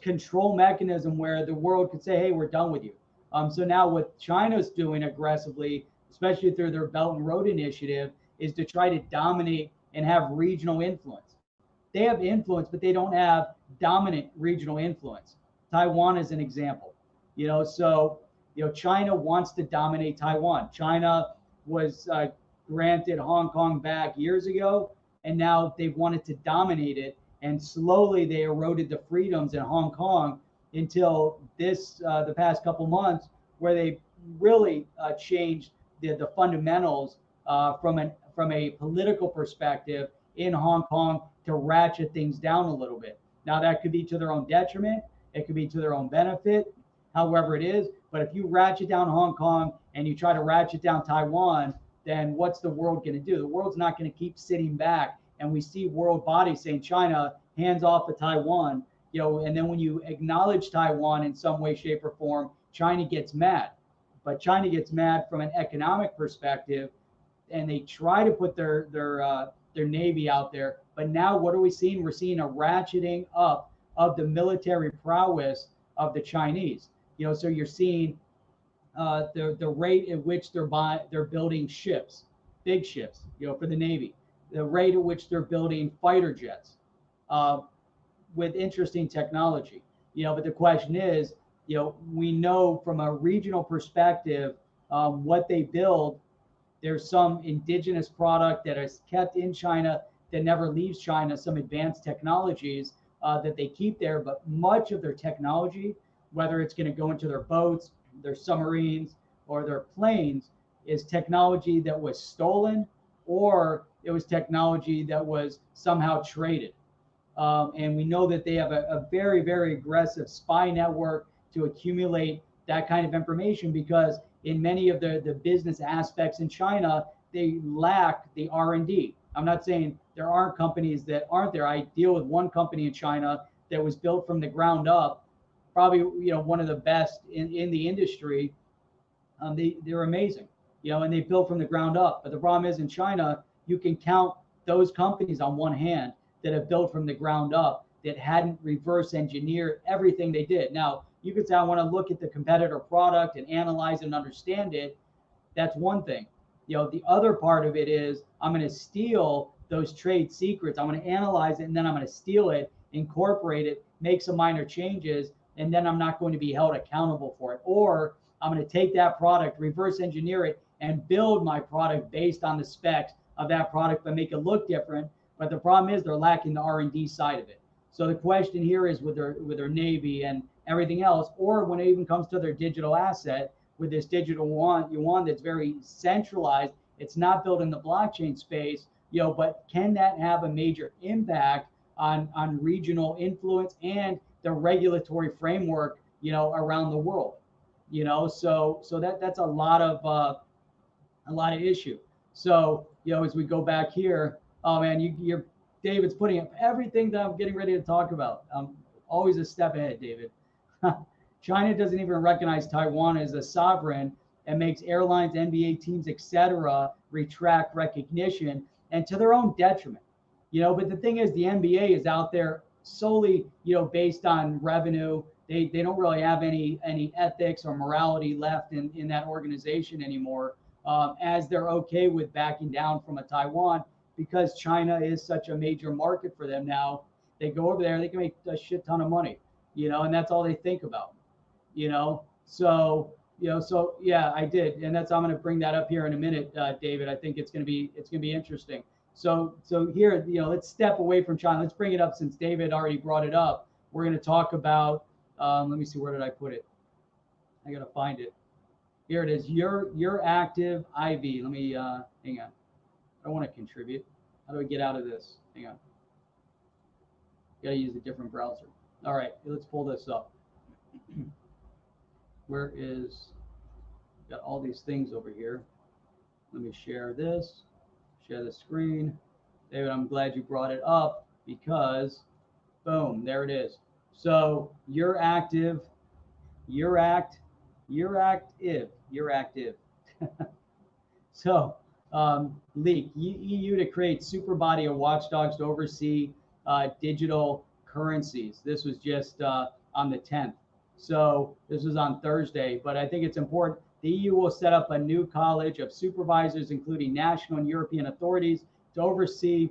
control mechanism where the world could say, hey, we're done with you. So now what China's doing aggressively, especially through their Belt and Road Initiative, is to try to dominate and have regional influence. They have influence, but they don't have dominant regional influence. Taiwan is an example. So China wants to dominate Taiwan. China was granted Hong Kong back years ago, and now they wanted to dominate it. And slowly they eroded the freedoms in Hong Kong until the past couple months, where they really changed the fundamentals from a political perspective in Hong Kong to ratchet things down a little bit. Now that could be to their own detriment, it could be to their own benefit, however it is. But if you ratchet down Hong Kong and you try to ratchet down Taiwan, then what's the world going to do? The world's not going to keep sitting back. And we see world bodies saying, China, hands off of Taiwan, and then when you acknowledge Taiwan in some way, shape, or form, China gets mad. But China gets mad from an economic perspective, and they try to put their navy out there. But now what are we seeing? We're seeing a ratcheting up of the military prowess of the Chinese. So you're seeing the rate at which they're building ships, big ships, for the Navy, the rate at which they're building fighter jets with interesting technology. But the question is, we know from a regional perspective what they build. There's some indigenous product that is kept in China that never leaves China, some advanced technologies that they keep there, but much of their technology, whether it's going to go into their boats, their submarines, or their planes, is technology that was stolen, or it was technology that was somehow traded. And we know that they have a very, very aggressive spy network to accumulate that kind of information, because in many of the business aspects in China, they lack the R&D. I'm not saying there aren't companies that aren't there. I deal with one company in China that was built from the ground up, probably one of the best in the industry. They're amazing, and they built from the ground up. But the problem is, in China, you can count those companies on one hand that have built from the ground up, that hadn't reverse engineered everything they did. Now, you could say, I want to look at the competitor product and analyze it and understand it. That's one thing. The other part of it is, I'm going to steal those trade secrets. I'm going to analyze it, and then I'm going to steal it, incorporate it, make some minor changes, and then I'm not going to be held accountable for it. Or I'm going to take that product, reverse engineer it, and build my product based on the specs of that product, but make it look different. But the problem is, they're lacking the R&D side of it. So the question here is, with their Navy and everything else, or when it even comes to their digital asset, with this digital yuan that's very centralized, it's not built in the blockchain space, but can that have a major impact on regional influence and the regulatory framework, around the world? So that's a lot of issue. So, as we go back here, oh man, you're David's putting up everything that I'm getting ready to talk about. Always a step ahead, David. China doesn't even recognize Taiwan as a sovereign, and makes airlines, NBA teams, etc., retract recognition, and to their own detriment. But the thing is, the NBA is out there solely, based on revenue. They don't really have any ethics or morality left in that organization anymore, as they're okay with backing down from a Taiwan, because China is such a major market for them now. They go over there, they can make a shit ton of money, and that's all they think about. So yeah, I did, and I'm going to bring that up here in a minute, David. I think it's going to be interesting. So here, let's step away from China. Let's bring it up, since David already brought it up. We're going to talk about. Let me see, where did I put it? I got to find it. Here it is. Your active IV. Let me hang on. I want to contribute. How do I get out of this? Hang on. Got to use a different browser. All right, let's pull this up. Where is, got all these things over here. Let me share this, share the screen. David, I'm glad you brought it up because boom, there it is. So you're active, you're active. So, leak EU to create super body of watchdogs to oversee digital currencies. This was just on the 10th. So this was on Thursday, but I think it's important. The EU will set up a new college of supervisors, including national and European authorities, to oversee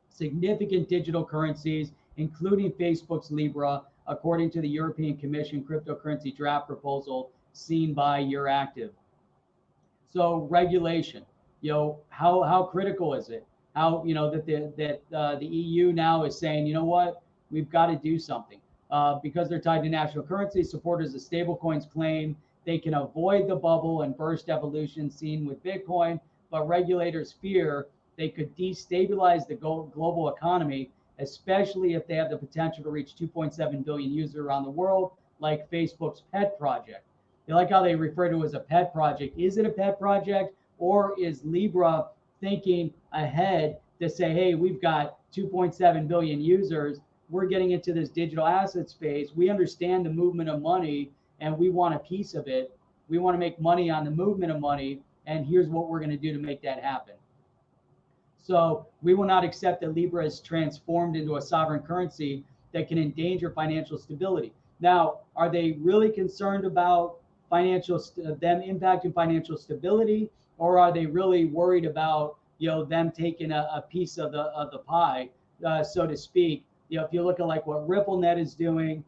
significant digital currencies, including Facebook's Libra, according to the European Commission cryptocurrency draft proposal seen by Euractiv. So regulation, how critical is it? How that the EU now is saying, you know what, we've got to do something because they're tied to national currency. Supporters of stablecoins claim they can avoid the bubble and burst evolution seen with Bitcoin, but regulators fear they could destabilize the global economy, especially if they have the potential to reach 2.7 billion users around the world, like Facebook's pet project. They like how they refer to it as a pet project. Is it a pet project, or is Libra thinking ahead to say, hey, we've got 2.7 billion users. We're getting into this digital asset space. We understand the movement of money and we want a piece of it. We want to make money on the movement of money. And here's what we're going to do to make that happen. So we will not accept that Libra is transformed into a sovereign currency that can endanger financial stability. Now, are they really concerned about them impacting financial stability, or are they really worried about them taking a piece of the pie, so to speak? If you look at like what RippleNet is doing,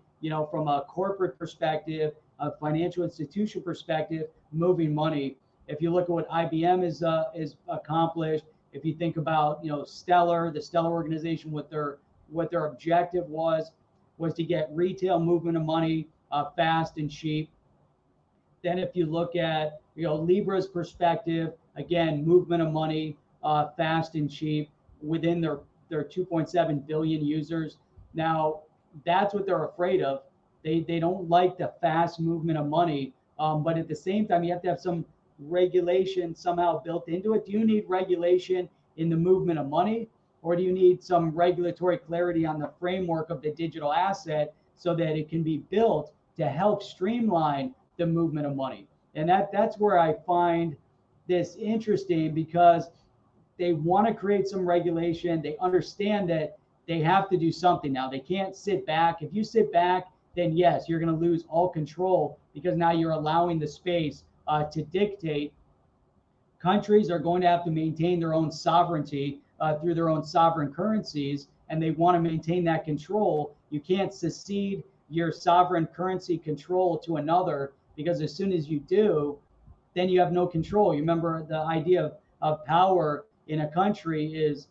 from a corporate perspective, a financial institution perspective, moving money. If you look at what IBM is accomplished, if you think about Stellar, the Stellar organization, what their objective was to get retail movement of money fast and cheap. Then if you look at Libra's perspective, again, movement of money fast and cheap within their 2.7 billion users. Now that's what they're afraid of. They don't like the fast movement of money, but at the same time you have to have some regulation somehow built into it. Do you need regulation in the movement of money, or do you need some regulatory clarity on the framework of the digital asset so that it can be built to help streamline the movement of money? And that's where I find this interesting, because they want to create some regulation. They understand that they have to do something now. They can't sit back. If you sit back, then yes, you're going to lose all control, because now you're allowing the space to dictate. Countries are going to have to maintain their own sovereignty through their own sovereign currencies, and they want to maintain that control. You can't secede your sovereign currency control to another, because as soon as you do, then you have no control. You remember the idea of power in a country is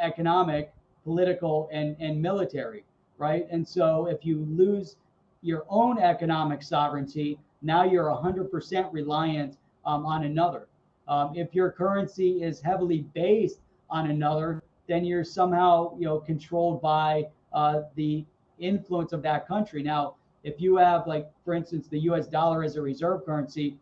economic, political, and military, right? And so if you lose your own economic sovereignty, now you're 100% reliant on another. If your currency is heavily based on another, then you're somehow controlled by the influence of that country. Now, if you have, like, for instance, the US dollar as a reserve currency,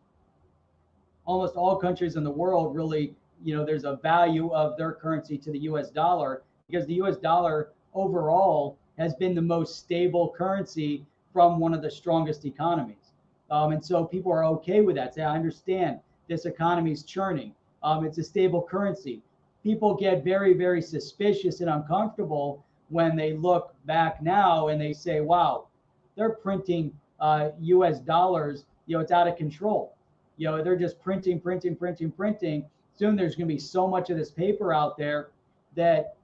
almost all countries in the world really, there's a value of their currency to the US dollar, because the US dollar overall has been the most stable currency from one of the strongest economies. And so people are okay with that. Say, I understand this economy is churning. It's a stable currency. People get very, very suspicious and uncomfortable when they look back now and they say, wow, they're printing US dollars, it's out of control. They're just printing. Soon there's going to be so much of this paper out there that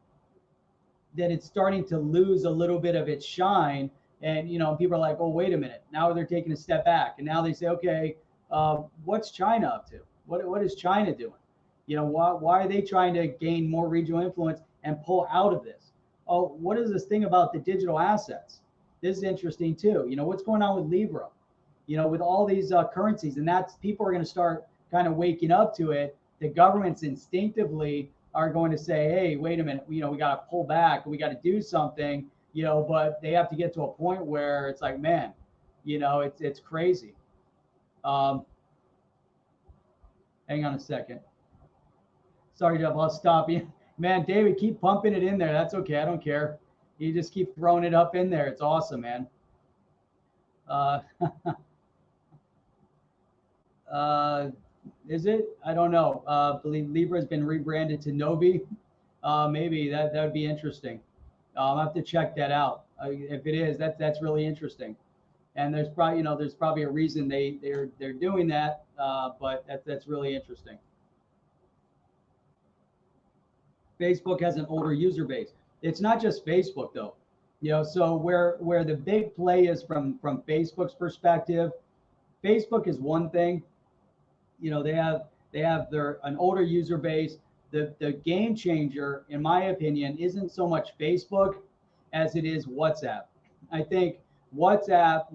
it's starting to lose a little bit of its shine. And people are like, oh, wait a minute, now they're taking a step back, and now they say, okay, what's China up to? What is China doing? Why are they trying to gain more regional influence and pull out of this? Oh, what is this thing about the digital assets? This is interesting too. What's going on with Libra? With all these currencies, and that's, people are going to start kind of waking up to it. The governments instinctively are going to say, hey, wait a minute, we got to pull back, we got to do something, but they have to get to a point where it's like, man, it's crazy. Um, hang on a second. Sorry, Jeff, I'll stop you. Man, David, keep pumping it in there. That's okay. I don't care. You just keep throwing it up in there. It's awesome, man. Uh, uh, is it? I don't know. Believe Libra has been rebranded to Nobi. Maybe that would be interesting. I'll have to check that out. If it is, that's really interesting. And there's probably there's probably a reason they're doing that. But that's really interesting. Facebook has an older user base. It's not just Facebook though. So where the big play is from Facebook's perspective, Facebook is one thing. They have their an older user base. The game changer, in my opinion, isn't so much Facebook as it is WhatsApp. I think WhatsApp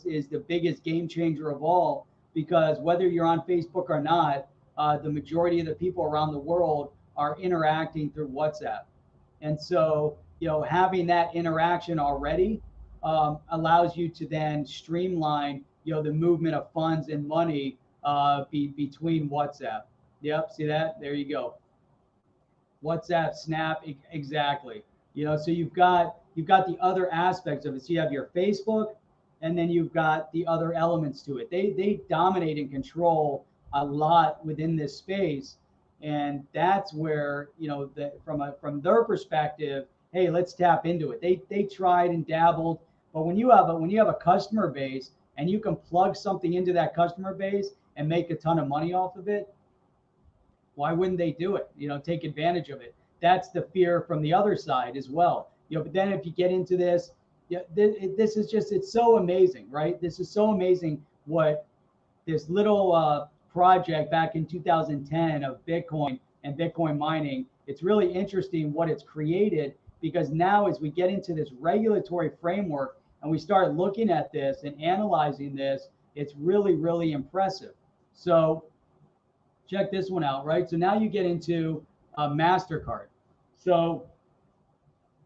is the biggest game changer of all, because whether you're on Facebook or not, the majority of the people around the world are interacting through WhatsApp. And so, having that interaction already allows you to then streamline, the movement of funds and money between WhatsApp. Yep, see that? There you go. WhatsApp, Snap, exactly. So you've got the other aspects of it. So you have your Facebook, and then you've got the other elements to it. They dominate and control a lot within this space, and that's where from their perspective, hey, let's tap into it. They tried and dabbled, but when you have a customer base and you can plug something into that customer base and make a ton of money off of it, why wouldn't they do it? Take advantage of it. That's the fear from the other side as well. But then if you get into this, this is just, it's so amazing, right? This is so amazing what this little project back in 2010 of Bitcoin and Bitcoin mining. It's really interesting what it's created, because now as we get into this regulatory framework and we start looking at this and analyzing this, it's really, really impressive. So check this one out, right? So now you get into MasterCard. So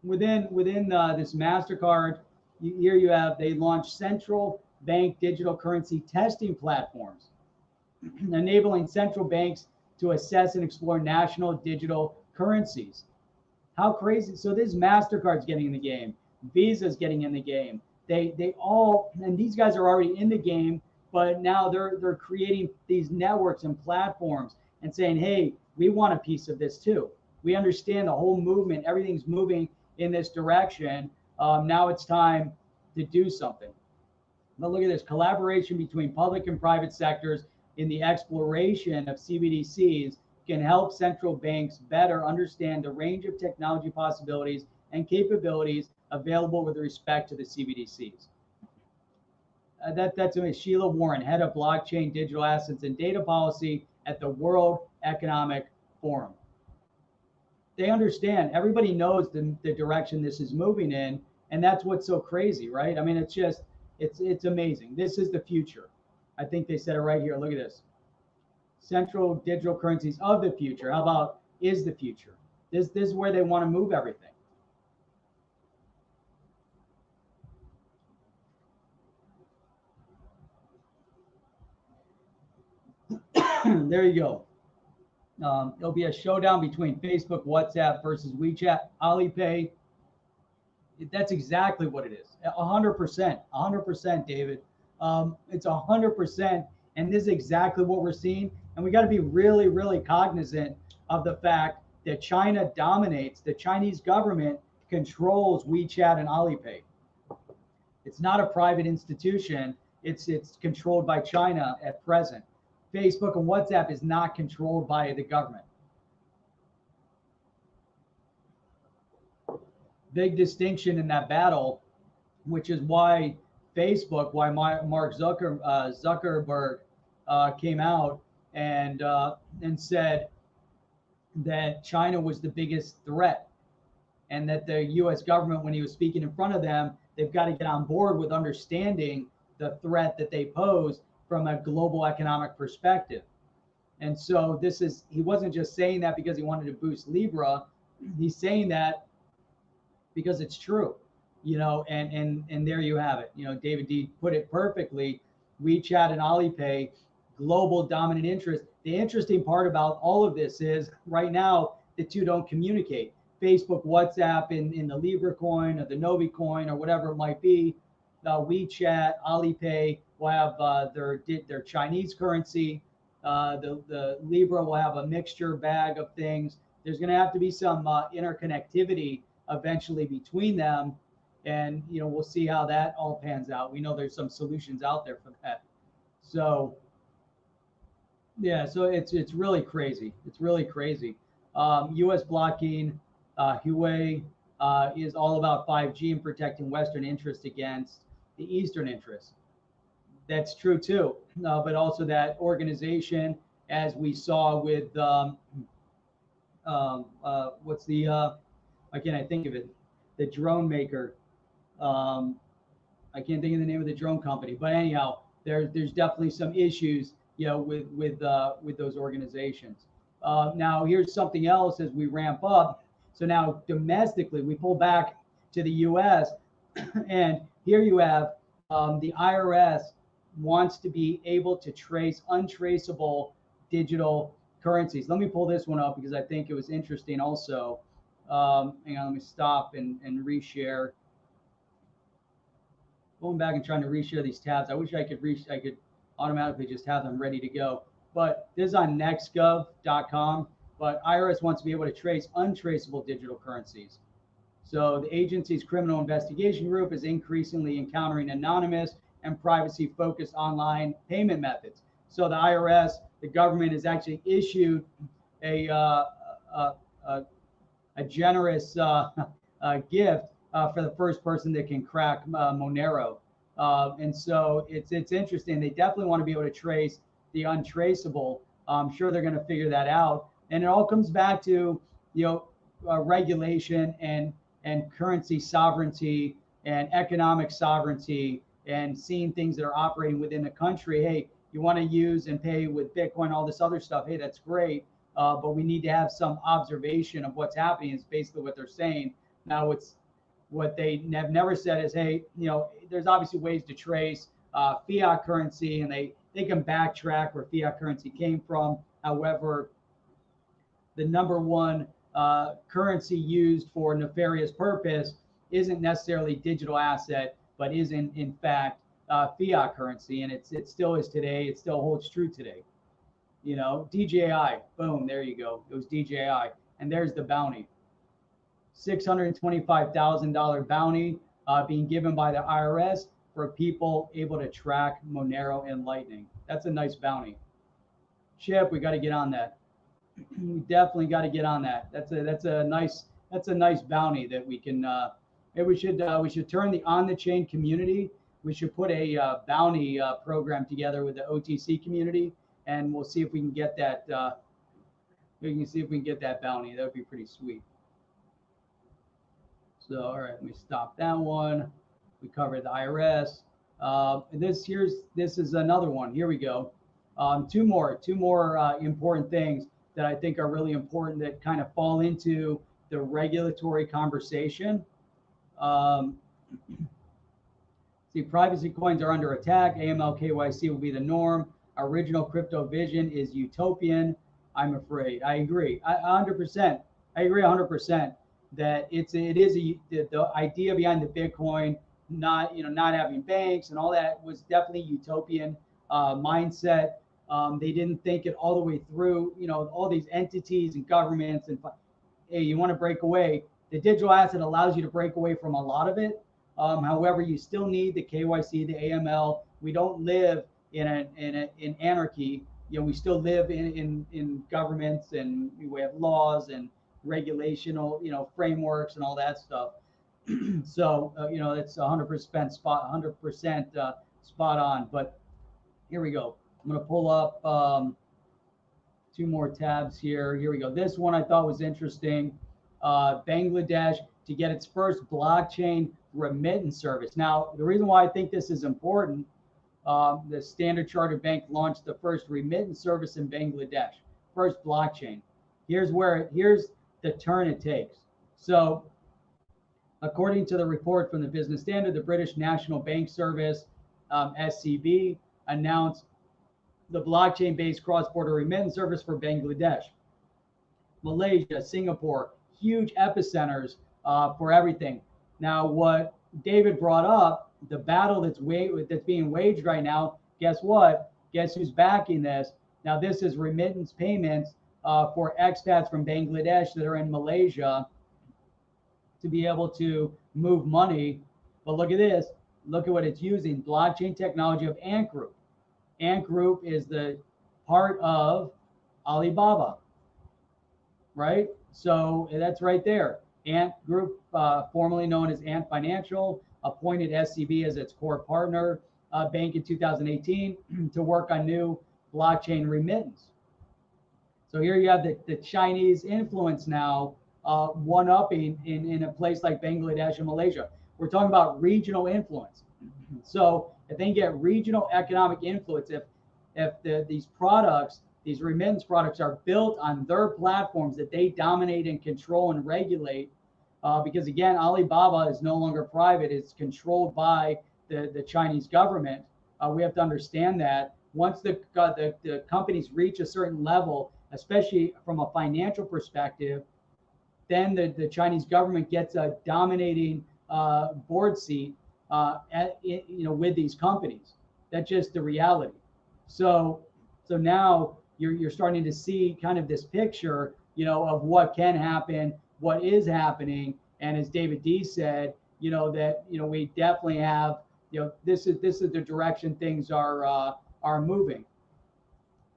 within this MasterCard, here you have, they launched central bank digital currency testing platforms, enabling central banks to assess and explore national digital currencies. How crazy. So this MasterCard's getting in the game. Visa's getting in the game. They all, and these guys are already in the game, but now they're creating these networks and platforms and saying, hey, we want a piece of this too. We understand the whole movement, everything's moving in this direction. Now it's time to do something. But look at this, collaboration between public and private sectors in the exploration of CBDCs can help central banks better understand the range of technology possibilities and capabilities available with respect to the CBDCs. That's Sheila Warren, head of blockchain, digital assets, and data policy at the World Economic Forum. They understand, everybody knows the direction this is moving in, and that's what's so crazy, right? I mean, it's amazing. This is the future. I think they said it right here. Look at this. Central digital currencies of the future. How about is the future? This is where they want to move everything. There you go. It'll be a showdown between Facebook, WhatsApp versus WeChat, Alipay. That's exactly what it is. 100%, David. It's 100%, and this is exactly what we're seeing. And we got to be really, really cognizant of the fact that China dominates. The Chinese government controls WeChat and Alipay. It's not a private institution. It's controlled by China at present. Facebook and WhatsApp is not controlled by the government. Big distinction in that battle, which is why Facebook, why Mark Zuckerberg came out and said that China was the biggest threat, and that the U.S. government, when he was speaking in front of them, they've got to get on board with understanding the threat that they pose from a global economic perspective. And so he wasn't just saying that because he wanted to boost Libra. He's saying that because it's true, and there you have it. David D put it perfectly. WeChat and Alipay, global dominant interest. The interesting part about all of this is right now the two don't communicate. Facebook, WhatsApp in the Libra coin or the Novi coin or whatever it might be. WeChat, Alipay will have their Chinese currency. The Libra will have a mixture bag of things. There's going to have to be some interconnectivity eventually between them, and we'll see how that all pans out. We know there's some solutions out there for that. So yeah, so it's really crazy. It's really crazy. U.S. blocking Huawei is all about 5G and protecting Western interests against the Eastern interests. That's true too, but also that organization, as we saw with what's the why can't I think of it? The drone maker. I can't think of the name of the drone company, but anyhow, there's definitely some issues, with those organizations. Now here's something else as we ramp up. So now domestically, we pull back to the U.S. and here you have the IRS wants to be able to trace untraceable digital currencies. Let me pull this one up because I think it was interesting also. Hang on, let me stop and reshare. Going back and trying to reshare these tabs. I wish I could automatically just have them ready to go. But this is on nextgov.com. But IRS wants to be able to trace untraceable digital currencies. So the agency's criminal investigation group is increasingly encountering anonymous and privacy-focused online payment methods. So the IRS, the government, has actually issued a generous gift for the first person that can crack Monero. And so it's interesting. They definitely want to be able to trace the untraceable. I'm sure they're going to figure that out. And it all comes back to regulation and currency sovereignty and economic sovereignty and seeing things that are operating within the country. Hey, you want to use and pay with Bitcoin, all this other stuff. Hey, that's great. But we need to have some observation of what's happening is basically what they're saying. Now, what they have never said is, hey, there's obviously ways to trace fiat currency and they can backtrack where fiat currency came from. However, the number one currency used for nefarious purpose isn't necessarily digital asset, but is in fact fiat currency, and it still is today. It still holds true today. DJI, boom, there you go. It was DJI, and there's the bounty. $625,000 bounty being given by the IRS for people able to track Monero and Lightning. That's a nice bounty. Chip, we got to get on that. We definitely got to get on that. That's a nice bounty that we can. We should turn the on the chain community. We should put a bounty program together with the OTC community, and we'll see if we can get that. We can see if we can get that bounty. That would be pretty sweet. So all right, let me stop that one. We covered the IRS. This is another one. Here we go. Two more important things that I think are really important that kind of fall into the regulatory conversation. See, privacy coins are under attack. AML KYC will be the norm. Original crypto vision is utopian. I'm afraid. I agree. 100%. I agree 100% that the idea behind the Bitcoin, not having banks and all that was definitely utopian mindset. They didn't think it all the way through, all these entities and governments and, hey, you want to break away. The digital asset allows you to break away from a lot of it. However, you still need the KYC, the AML. We don't live in anarchy. We still live in governments, and we have laws and regulational, frameworks and all that stuff. So, it's 100% spot on. But here we go. I'm going to pull up two more tabs here. Here we go. This one I thought was interesting. Bangladesh to get its first blockchain remittance service. Now, the reason why I think this is important, the Standard Chartered Bank launched the first remittance service in Bangladesh, first blockchain. Here's the turn it takes. So, according to the report from the Business Standard, the British National Bank Service, SCB, announced the blockchain-based cross-border remittance service for Bangladesh, Malaysia, Singapore, huge epicenters for everything. Now, what David brought up, the battle that's being waged right now, guess what? Guess who's backing this? Now, this is remittance payments for expats from Bangladesh that are in Malaysia to be able to move money. But look at this. Look at what it's using. Blockchain technology of Ant Group. Ant Group is the part of Alibaba, right? So that's right there. Ant Group, formerly known as Ant Financial, appointed SCB as its core partner bank in 2018 to work on new blockchain remittance. So here you have the Chinese influence now one-upping in a place like Bangladesh and Malaysia. We're talking about regional influence. So if they get regional economic influence, if these products, these remittance products are built on their platforms that they dominate and control and regulate, because again, Alibaba is no longer private, it's controlled by the Chinese government. We have to understand that once the companies reach a certain level, especially from a financial perspective, then the Chinese government gets a dominating board seat with these companies. That's just the reality. So now you're starting to see kind of this picture, of what can happen, what is happening, and as David D said, that we definitely have, this is the direction things are moving.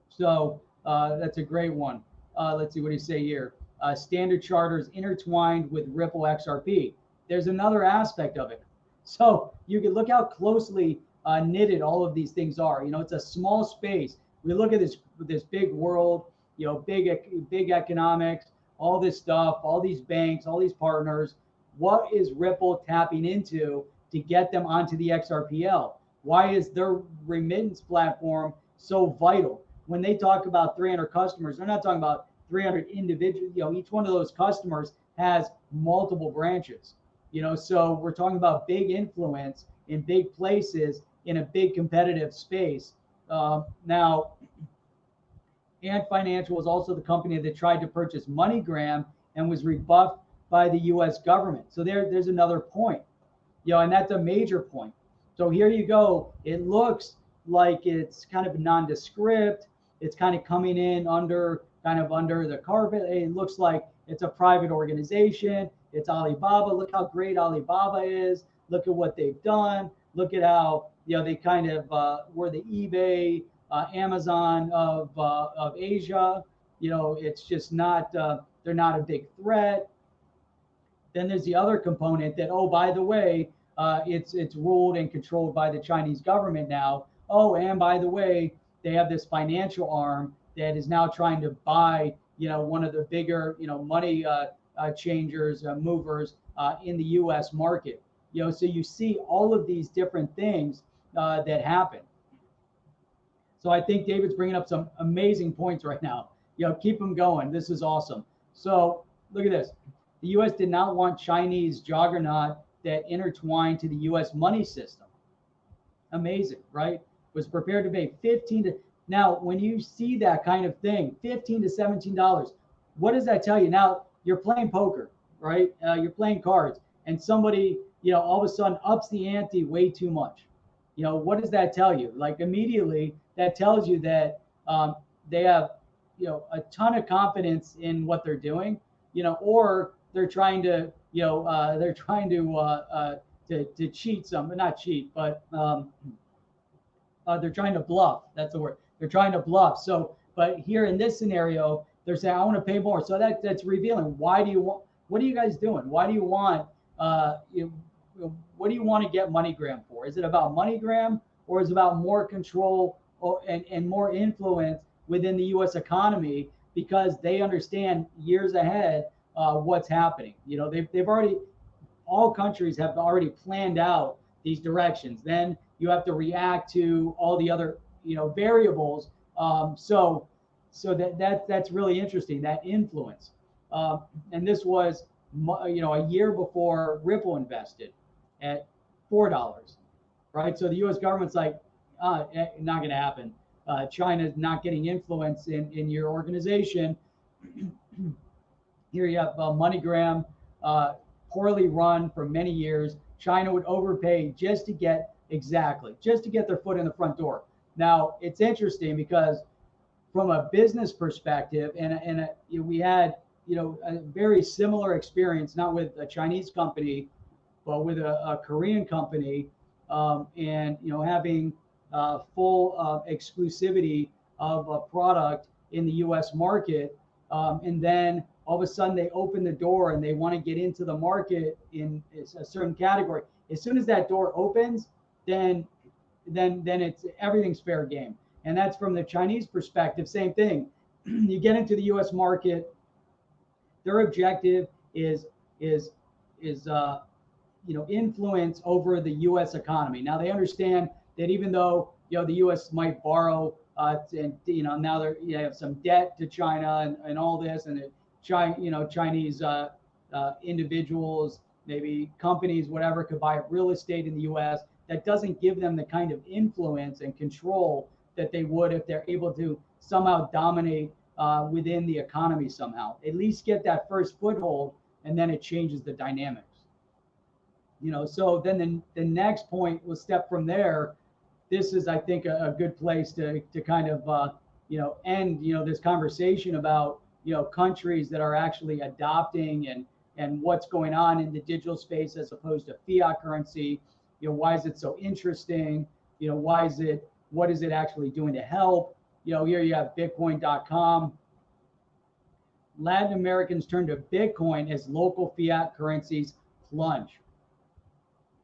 So that's a great one. Let's see what you say here. Standard Charters intertwined with Ripple XRP. There's another aspect of it. So you can look how closely knitted all of these things are. It's a small space. We look at this big world, big economics, all this stuff, all these banks, all these partners. What is Ripple tapping into to get them onto the XRPL? Why is their remittance platform so vital? When they talk about 300 customers, they're not talking about 300 individuals. Each one of those customers has multiple branches. So we're talking about big influence in big places in a big competitive space. Now, Ant Financial was also the company that tried to purchase MoneyGram and was rebuffed by the U.S. government. So there's another point, and that's a major point. So here you go. It looks like it's kind of nondescript. It's kind of coming in under the carpet. It looks like it's a private organization. It's Alibaba. Look how great Alibaba is. Look at what they've done. Look at how they kind of were the eBay, Amazon of Asia. It's just not. They're not a big threat. Then there's the other component that, oh, by the way, it's ruled and controlled by the Chinese government now. Oh, and by the way, they have this financial arm that is now trying to buy, one of the bigger, money changers, movers in the U.S. market. So you see all of these different things that happen. So I think David's bringing up some amazing points right now. Keep them going. This is awesome. So look at this. The U.S. did not want Chinese juggernaut that intertwined to the U.S. money system. Amazing, right? Was prepared to pay now, when you see that kind of thing, $15 to $17, what does that tell you? Now, you're playing poker, right? You're playing cards, and somebody, all of a sudden ups the ante way too much. What does that tell you? Like immediately, that tells you that they have, a ton of confidence in what they're doing, or they're trying to, to cheat some, not cheat, but they're trying to bluff. That's the word. They're trying to bluff. So, but here in this scenario, they're saying, I want to pay more. So that's revealing. What are you guys doing? Why do you want, what do you want to get MoneyGram for? Is it about MoneyGram, or is it about more control and more influence within the U.S. economy, because they understand years ahead what's happening? They've already, all countries have already planned out these directions. Then you have to react to all the other, variables. So that's really interesting, that influence. And this was, a year before Ripple invested at $4, right? So the U.S. government's like, not going to happen. China's not getting influence in your organization. Here you have MoneyGram, poorly run for many years. China would overpay just to get their foot in the front door. Now it's interesting because from a business perspective, we had a very similar experience, not with a Chinese company, but with a Korean company, and having full exclusivity of a product in the U.S. market, and then all of a sudden they open the door and they want to get into the market in a certain category. As soon as that door opens, then it's everything's fair game. And that's from the Chinese perspective. Same thing. You get into the U.S. market, their objective is influence over the U.S. economy. Now they understand that even though the U.S. might borrow, and now they have some debt to China and all this, and Chinese individuals, maybe companies, whatever, could buy real estate in the U.S. That doesn't give them the kind of influence and control that they would if they're able to somehow dominate within the economy somehow. At least get that first foothold, and then it changes the dynamics. So then the next point will step from there. This is, I think, a good place to kind of end this conversation about countries that are actually adopting and what's going on in the digital space as opposed to fiat currency. Why is it so interesting? What is it actually doing to help? Here you have Bitcoin.com. Latin Americans turn to Bitcoin as local fiat currencies plunge.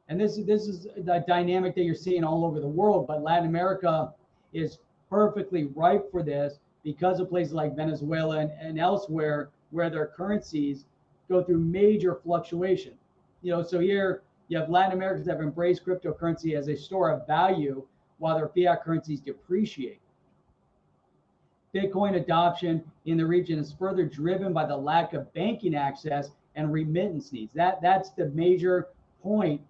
And this is the dynamic that you're seeing all over the world, but Latin America is perfectly ripe for this because of places like Venezuela and elsewhere where their currencies go through major fluctuation. So here you have Latin Americans that have embraced cryptocurrency as a store of value while their fiat currencies depreciate. Bitcoin adoption in the region is further driven by the lack of banking access and remittance needs. That's the major point.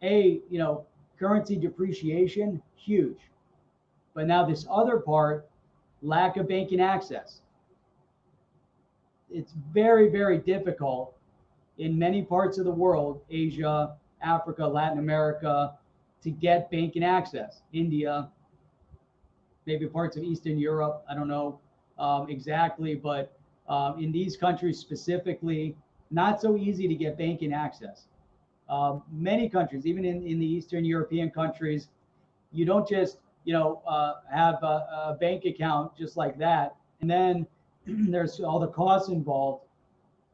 Currency depreciation, huge. But now this other part, lack of banking access. It's very, very difficult in many parts of the world, Asia, Africa, Latin America, to get banking access. India, maybe parts of Eastern Europe, I don't know exactly, but in these countries specifically, not so easy to get banking access. Many countries, even in the Eastern European countries, you don't just have a bank account just like that, and then there's all the costs involved,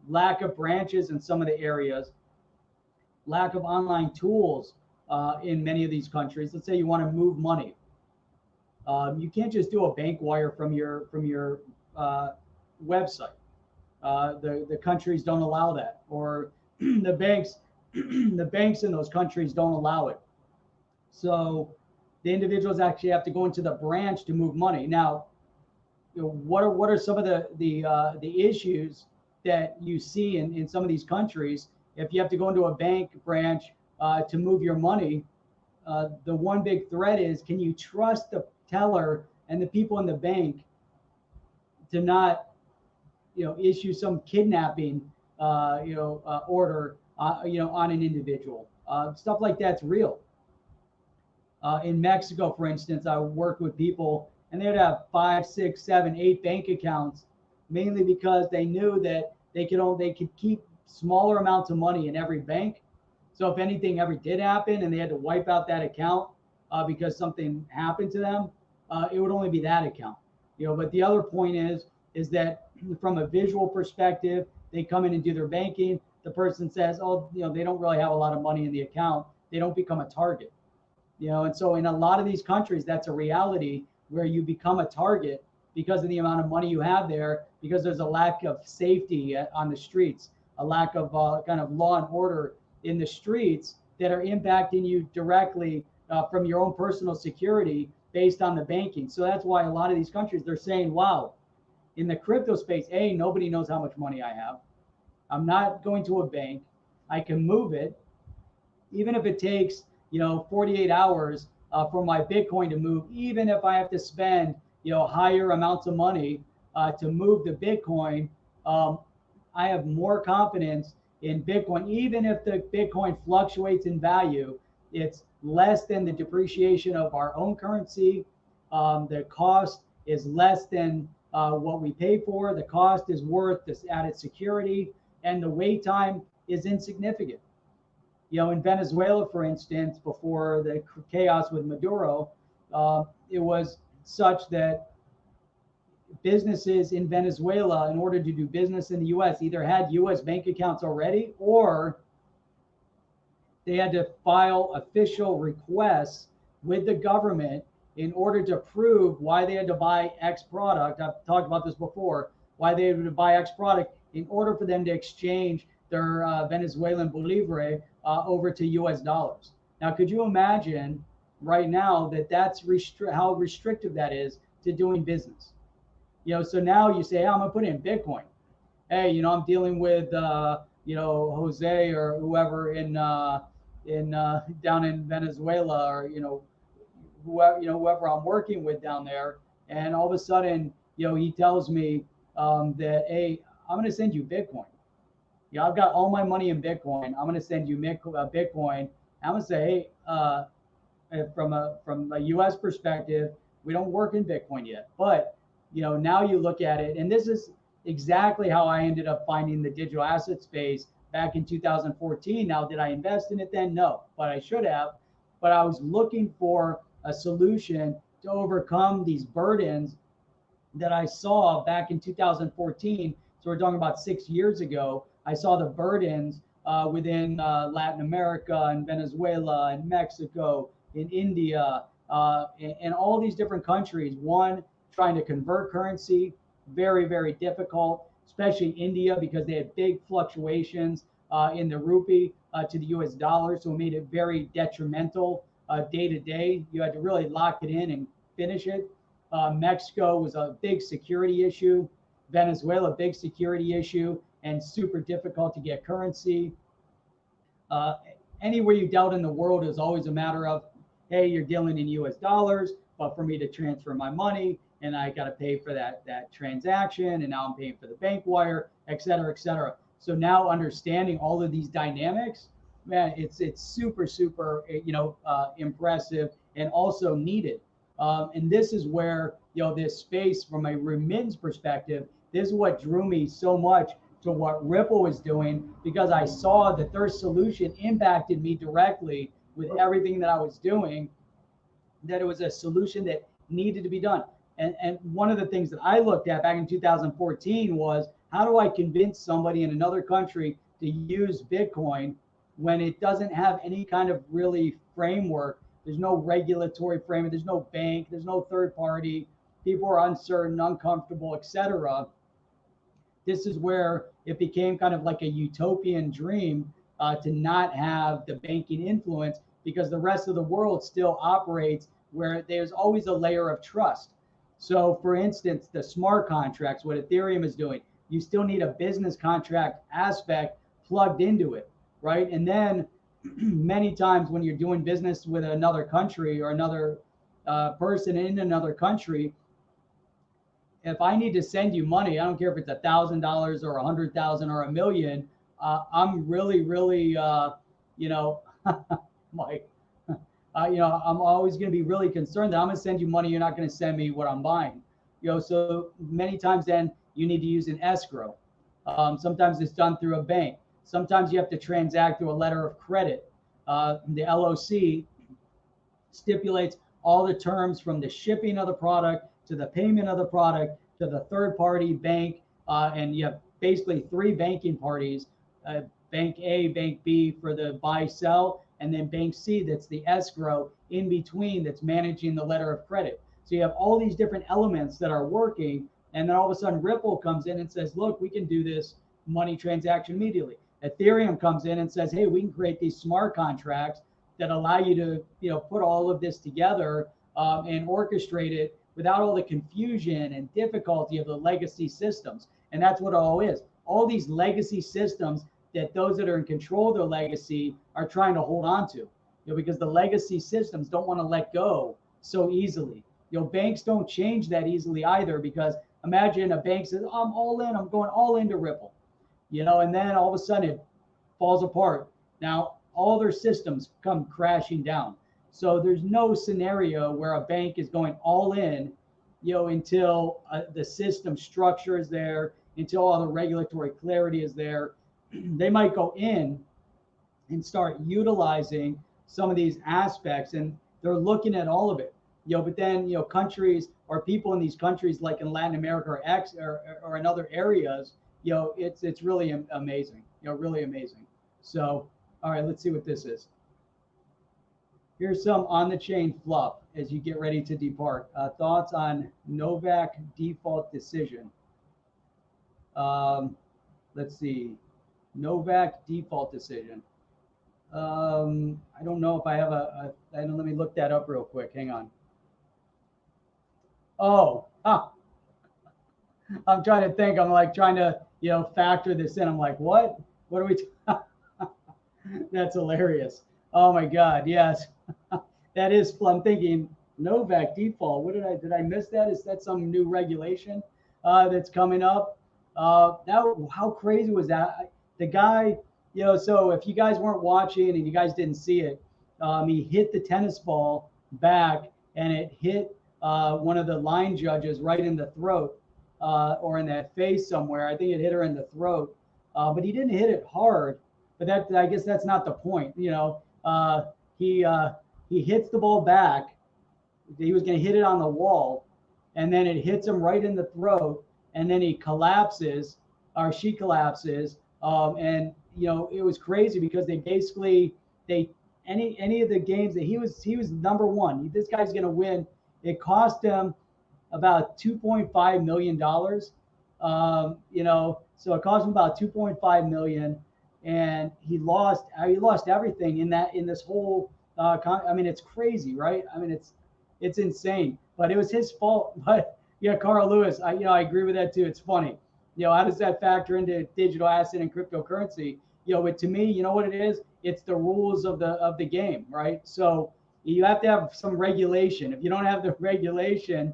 lack of branches in some of the areas, lack of online tools in many of these countries. Let's say you want to move money, you can't just do a bank wire from your website. The countries don't allow that, or the banks in those countries don't allow it. So the individuals actually have to go into the branch to move money. Now, what are some of the issues that you see in some of these countries? If you have to go into a bank branch to move your money, the one big threat is, can you trust the teller and the people in the bank to not issue some kidnapping order on an individual? Stuff like that's real. In Mexico, for instance, I worked with people and they'd have 5, 6, 7, 8 bank accounts, mainly because they knew that they could keep smaller amounts of money in every bank. So if anything ever did happen and they had to wipe out that account because something happened to them, it would only be that account. But the other point is that from a visual perspective, they come in and do their banking. The person says, they don't really have a lot of money in the account. They don't become a target. And so in a lot of these countries, that's a reality where you become a target because of the amount of money you have there, because there's a lack of safety on the streets, a lack of kind of law and order in the streets that are impacting you directly from your own personal security based on the banking. So that's why a lot of these countries, they're saying, wow, in the crypto space, nobody knows how much money I have. I'm not going to a bank. I can move it, even if it takes 48 hours for my Bitcoin to move, even if I have to spend, higher amounts of money to move the Bitcoin. I have more confidence in Bitcoin, even if the Bitcoin fluctuates in value. It's less than the depreciation of our own currency. The cost is less than what we pay for. The cost is worth this added security, and the wait time is insignificant. In Venezuela, for instance, before the chaos with Maduro, it was such that businesses in Venezuela, in order to do business in the U.S., either had U.S. bank accounts already, or they had to file official requests with the government in order to prove why they had to buy X product. I've talked about this before, why they had to buy X product in order for them to exchange their Venezuelan bolivar over to US dollars. Now, could you imagine right now that that's how restrictive that is to doing business? So now you say, hey, I'm gonna put in Bitcoin. Hey, I'm dealing with Jose or whoever in down in Venezuela, or whoever I'm working with down there, and all of a sudden, he tells me that, hey, I'm gonna send you Bitcoin. I've got all my money in Bitcoin. I'm gonna send you Bitcoin. I'm gonna say, hey, from a U.S. perspective, we don't work in Bitcoin yet, but now you look at it, and this is exactly how I ended up finding the digital asset space back in 2014. Now, did I invest in it then? No, but I should have. But I was looking for a solution to overcome these burdens that I saw back in 2014. So we're talking about 6 years ago. I saw the burdens within Latin America and Venezuela and Mexico, in India, and all these different countries. One, trying to convert currency, very, very difficult, especially India, because they had big fluctuations in the rupee to the US dollar. So it made it very detrimental day to day. You had to really lock it in and finish it. Mexico was a big security issue. Venezuela, big security issue, and super difficult to get currency. Anywhere you dealt in the world, is always a matter of, hey, you're dealing in US dollars, but for me to transfer my money, and I got to pay for that transaction, and now I'm paying for the bank wire, et cetera, et cetera. So now understanding all of these dynamics, man, it's super, super, impressive and also needed. And this is where, this space from a remittance perspective, this is what drew me so much to what Ripple was doing, because I saw that their solution impacted me directly with everything that I was doing, that it was a solution that needed to be done. And one of the things that I looked at back in 2014 was, how do I convince somebody in another country to use Bitcoin when it doesn't have any kind of really framework? There's no regulatory framework, there's no bank, there's no third party, people are uncertain, uncomfortable, etc. This is where it became kind of like a utopian dream to not have the banking influence, because the rest of the world still operates where there's always a layer of trust. So for instance, the smart contracts, what Ethereum is doing, you still need a business contract aspect plugged into it, right? And then many times when you're doing business with another country or another person in another country, if I need to send you money, I don't care if it's $1,000 or 100,000 or $1 million, I'm really, really, like, I'm always going to be really concerned that I'm going to send you money, you're not going to send me what I'm buying. So many times then you need to use an escrow. Sometimes it's done through a bank. Sometimes you have to transact through a letter of credit. The LOC stipulates all the terms, from the shipping of the product to the payment of the product to the third party bank. And you have basically 3 banking parties, bank A, bank B for the buy sell, and then bank C, that's the escrow in between, that's managing the letter of credit. So you have all these different elements that are working, and then all of a sudden Ripple comes in and says, look, we can do this money transaction immediately. Ethereum comes in and says, hey, we can create these smart contracts that allow you to put all of this together and orchestrate it without all the confusion and difficulty of the legacy systems. And that's what it all is. All these legacy systems that those that are in control of their legacy are trying to hold on to. because the legacy systems don't want to let go so easily. Banks don't change that easily either, because imagine a bank says, I'm all in, I'm going all into Ripple, and then all of a sudden it falls apart. Now all their systems come crashing down. So there's no scenario where a bank is going all in, until the system structure is there, until all the regulatory clarity is there. They might go in and start utilizing some of these aspects, and they're looking at all of it. But then countries or people in these countries, like in Latin America or in other areas, it's really amazing. Really amazing. So, all right, let's see what this is. Here's some on-the-chain fluff as you get ready to depart. Thoughts on Novak default decision. Let's see. Novak default decision. I don't know if I have let me look that up real quick. Hang on. I'm trying to think. I'm like trying to, factor this in. I'm like, what? What are we? That's hilarious. Oh my God. Yes. That is, I'm thinking Novak default. Did I miss that? Is that some new regulation that's coming up? Now, how crazy was that? The guy, so if you guys weren't watching and you guys didn't see it, he hit the tennis ball back and it hit one of the line judges right in the throat or in that face somewhere. I think it hit her in the throat, but he didn't hit it hard. But I guess that's not the point. He hits the ball back. He was going to hit it on the wall, and then it hits him right in the throat, and then he collapses, or she collapses. And it was crazy because any of the games that he was number one. This guy's going to win. It cost him about $2.5 million. So it cost him about $2.5 million, and he lost everything in this whole. It's crazy, right? It's insane. But it was his fault. But yeah, Carl Lewis, I agree with that too. It's funny. How does that factor into digital asset and cryptocurrency? But to me, you know what it is? It's the rules of the game, right? So you have to have some regulation. If you don't have the regulation,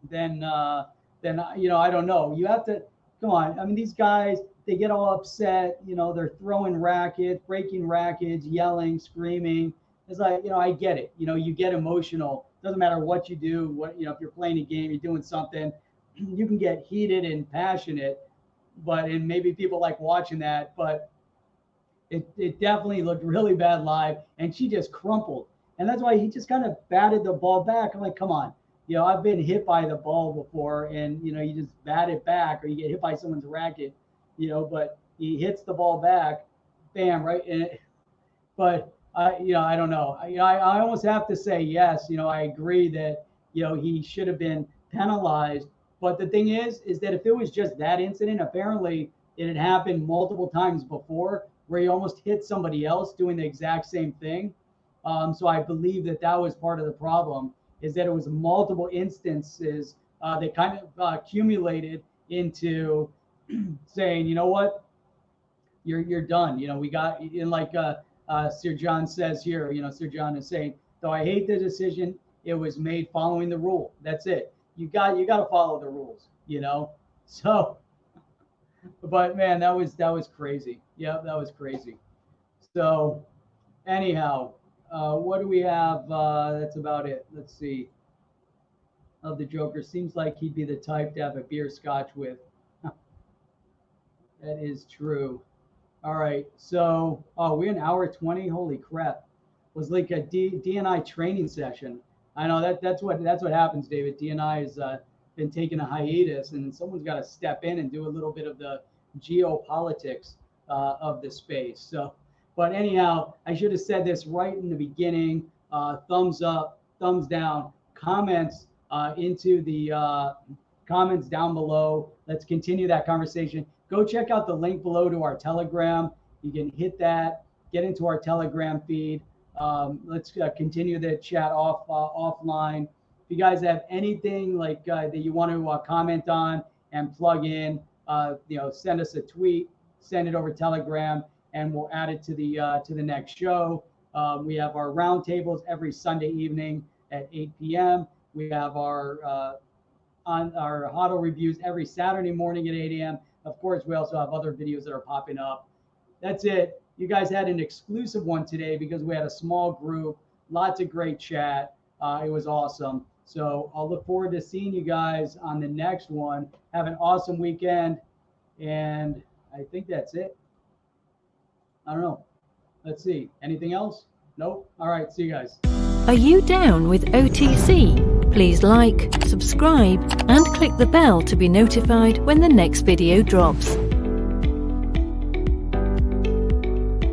then I don't know. You have to come on. These guys, they get all upset. They're throwing rackets, breaking rackets, yelling, screaming. It's like, I get it. You get emotional. Doesn't matter what you do. If you're playing a game, you're doing something, you can get heated and passionate. And maybe people like watching that, but it definitely looked really bad live. And she just crumpled. And that's why he just kind of batted the ball back. I'm like, come on. I've been hit by the ball before, and you just bat it back, or you get hit by someone's racket, but he hits the ball back, bam, right. But I don't know. I almost have to say yes. I agree that he should have been penalized. But the thing is that if it was just that incident, apparently it had happened multiple times before, where he almost hit somebody else doing the exact same thing. So I believe that was part of the problem, is that it was multiple instances that kind of accumulated into saying, you know what, you're done. We got in, like Sir John says here. Sir John is saying, though I hate the decision, it was made following the rule. That's it. You got to follow the rules. So, but man, that was crazy. Yeah, that was crazy. So, anyhow. What do we have? That's about it. Let's see. Of the Joker, seems like he'd be the type to have a beer scotch with. That is true. All right. So, we're in hour 20. Holy crap! It was like a DNI training session. I know that's what happens, David. DNI has been taking a hiatus, and someone's got to step in and do a little bit of the geopolitics of the space. So. But anyhow, I should have said this right in the beginning. Thumbs up, thumbs down, comments into the comments down below. Let's continue that conversation. Go check out the link below to our Telegram. You can hit that, get into our Telegram feed. Let's continue the chat offline. If you guys have anything like that you want to comment on and plug in, send us a tweet, send it over Telegram, and we'll add it to the next show. We have our roundtables every Sunday evening at 8 p.m. We have our on our HODL reviews every Saturday morning at 8 a.m. Of course, we also have other videos that are popping up. That's it. You guys had an exclusive one today because we had a small group, lots of great chat. It was awesome. So I'll look forward to seeing you guys on the next one. Have an awesome weekend. And I think that's it. I don't know. Let's see. Anything else? Nope. All right. See you guys. Are you down with OTC? Please like, subscribe, and click the bell to be notified when the next video drops.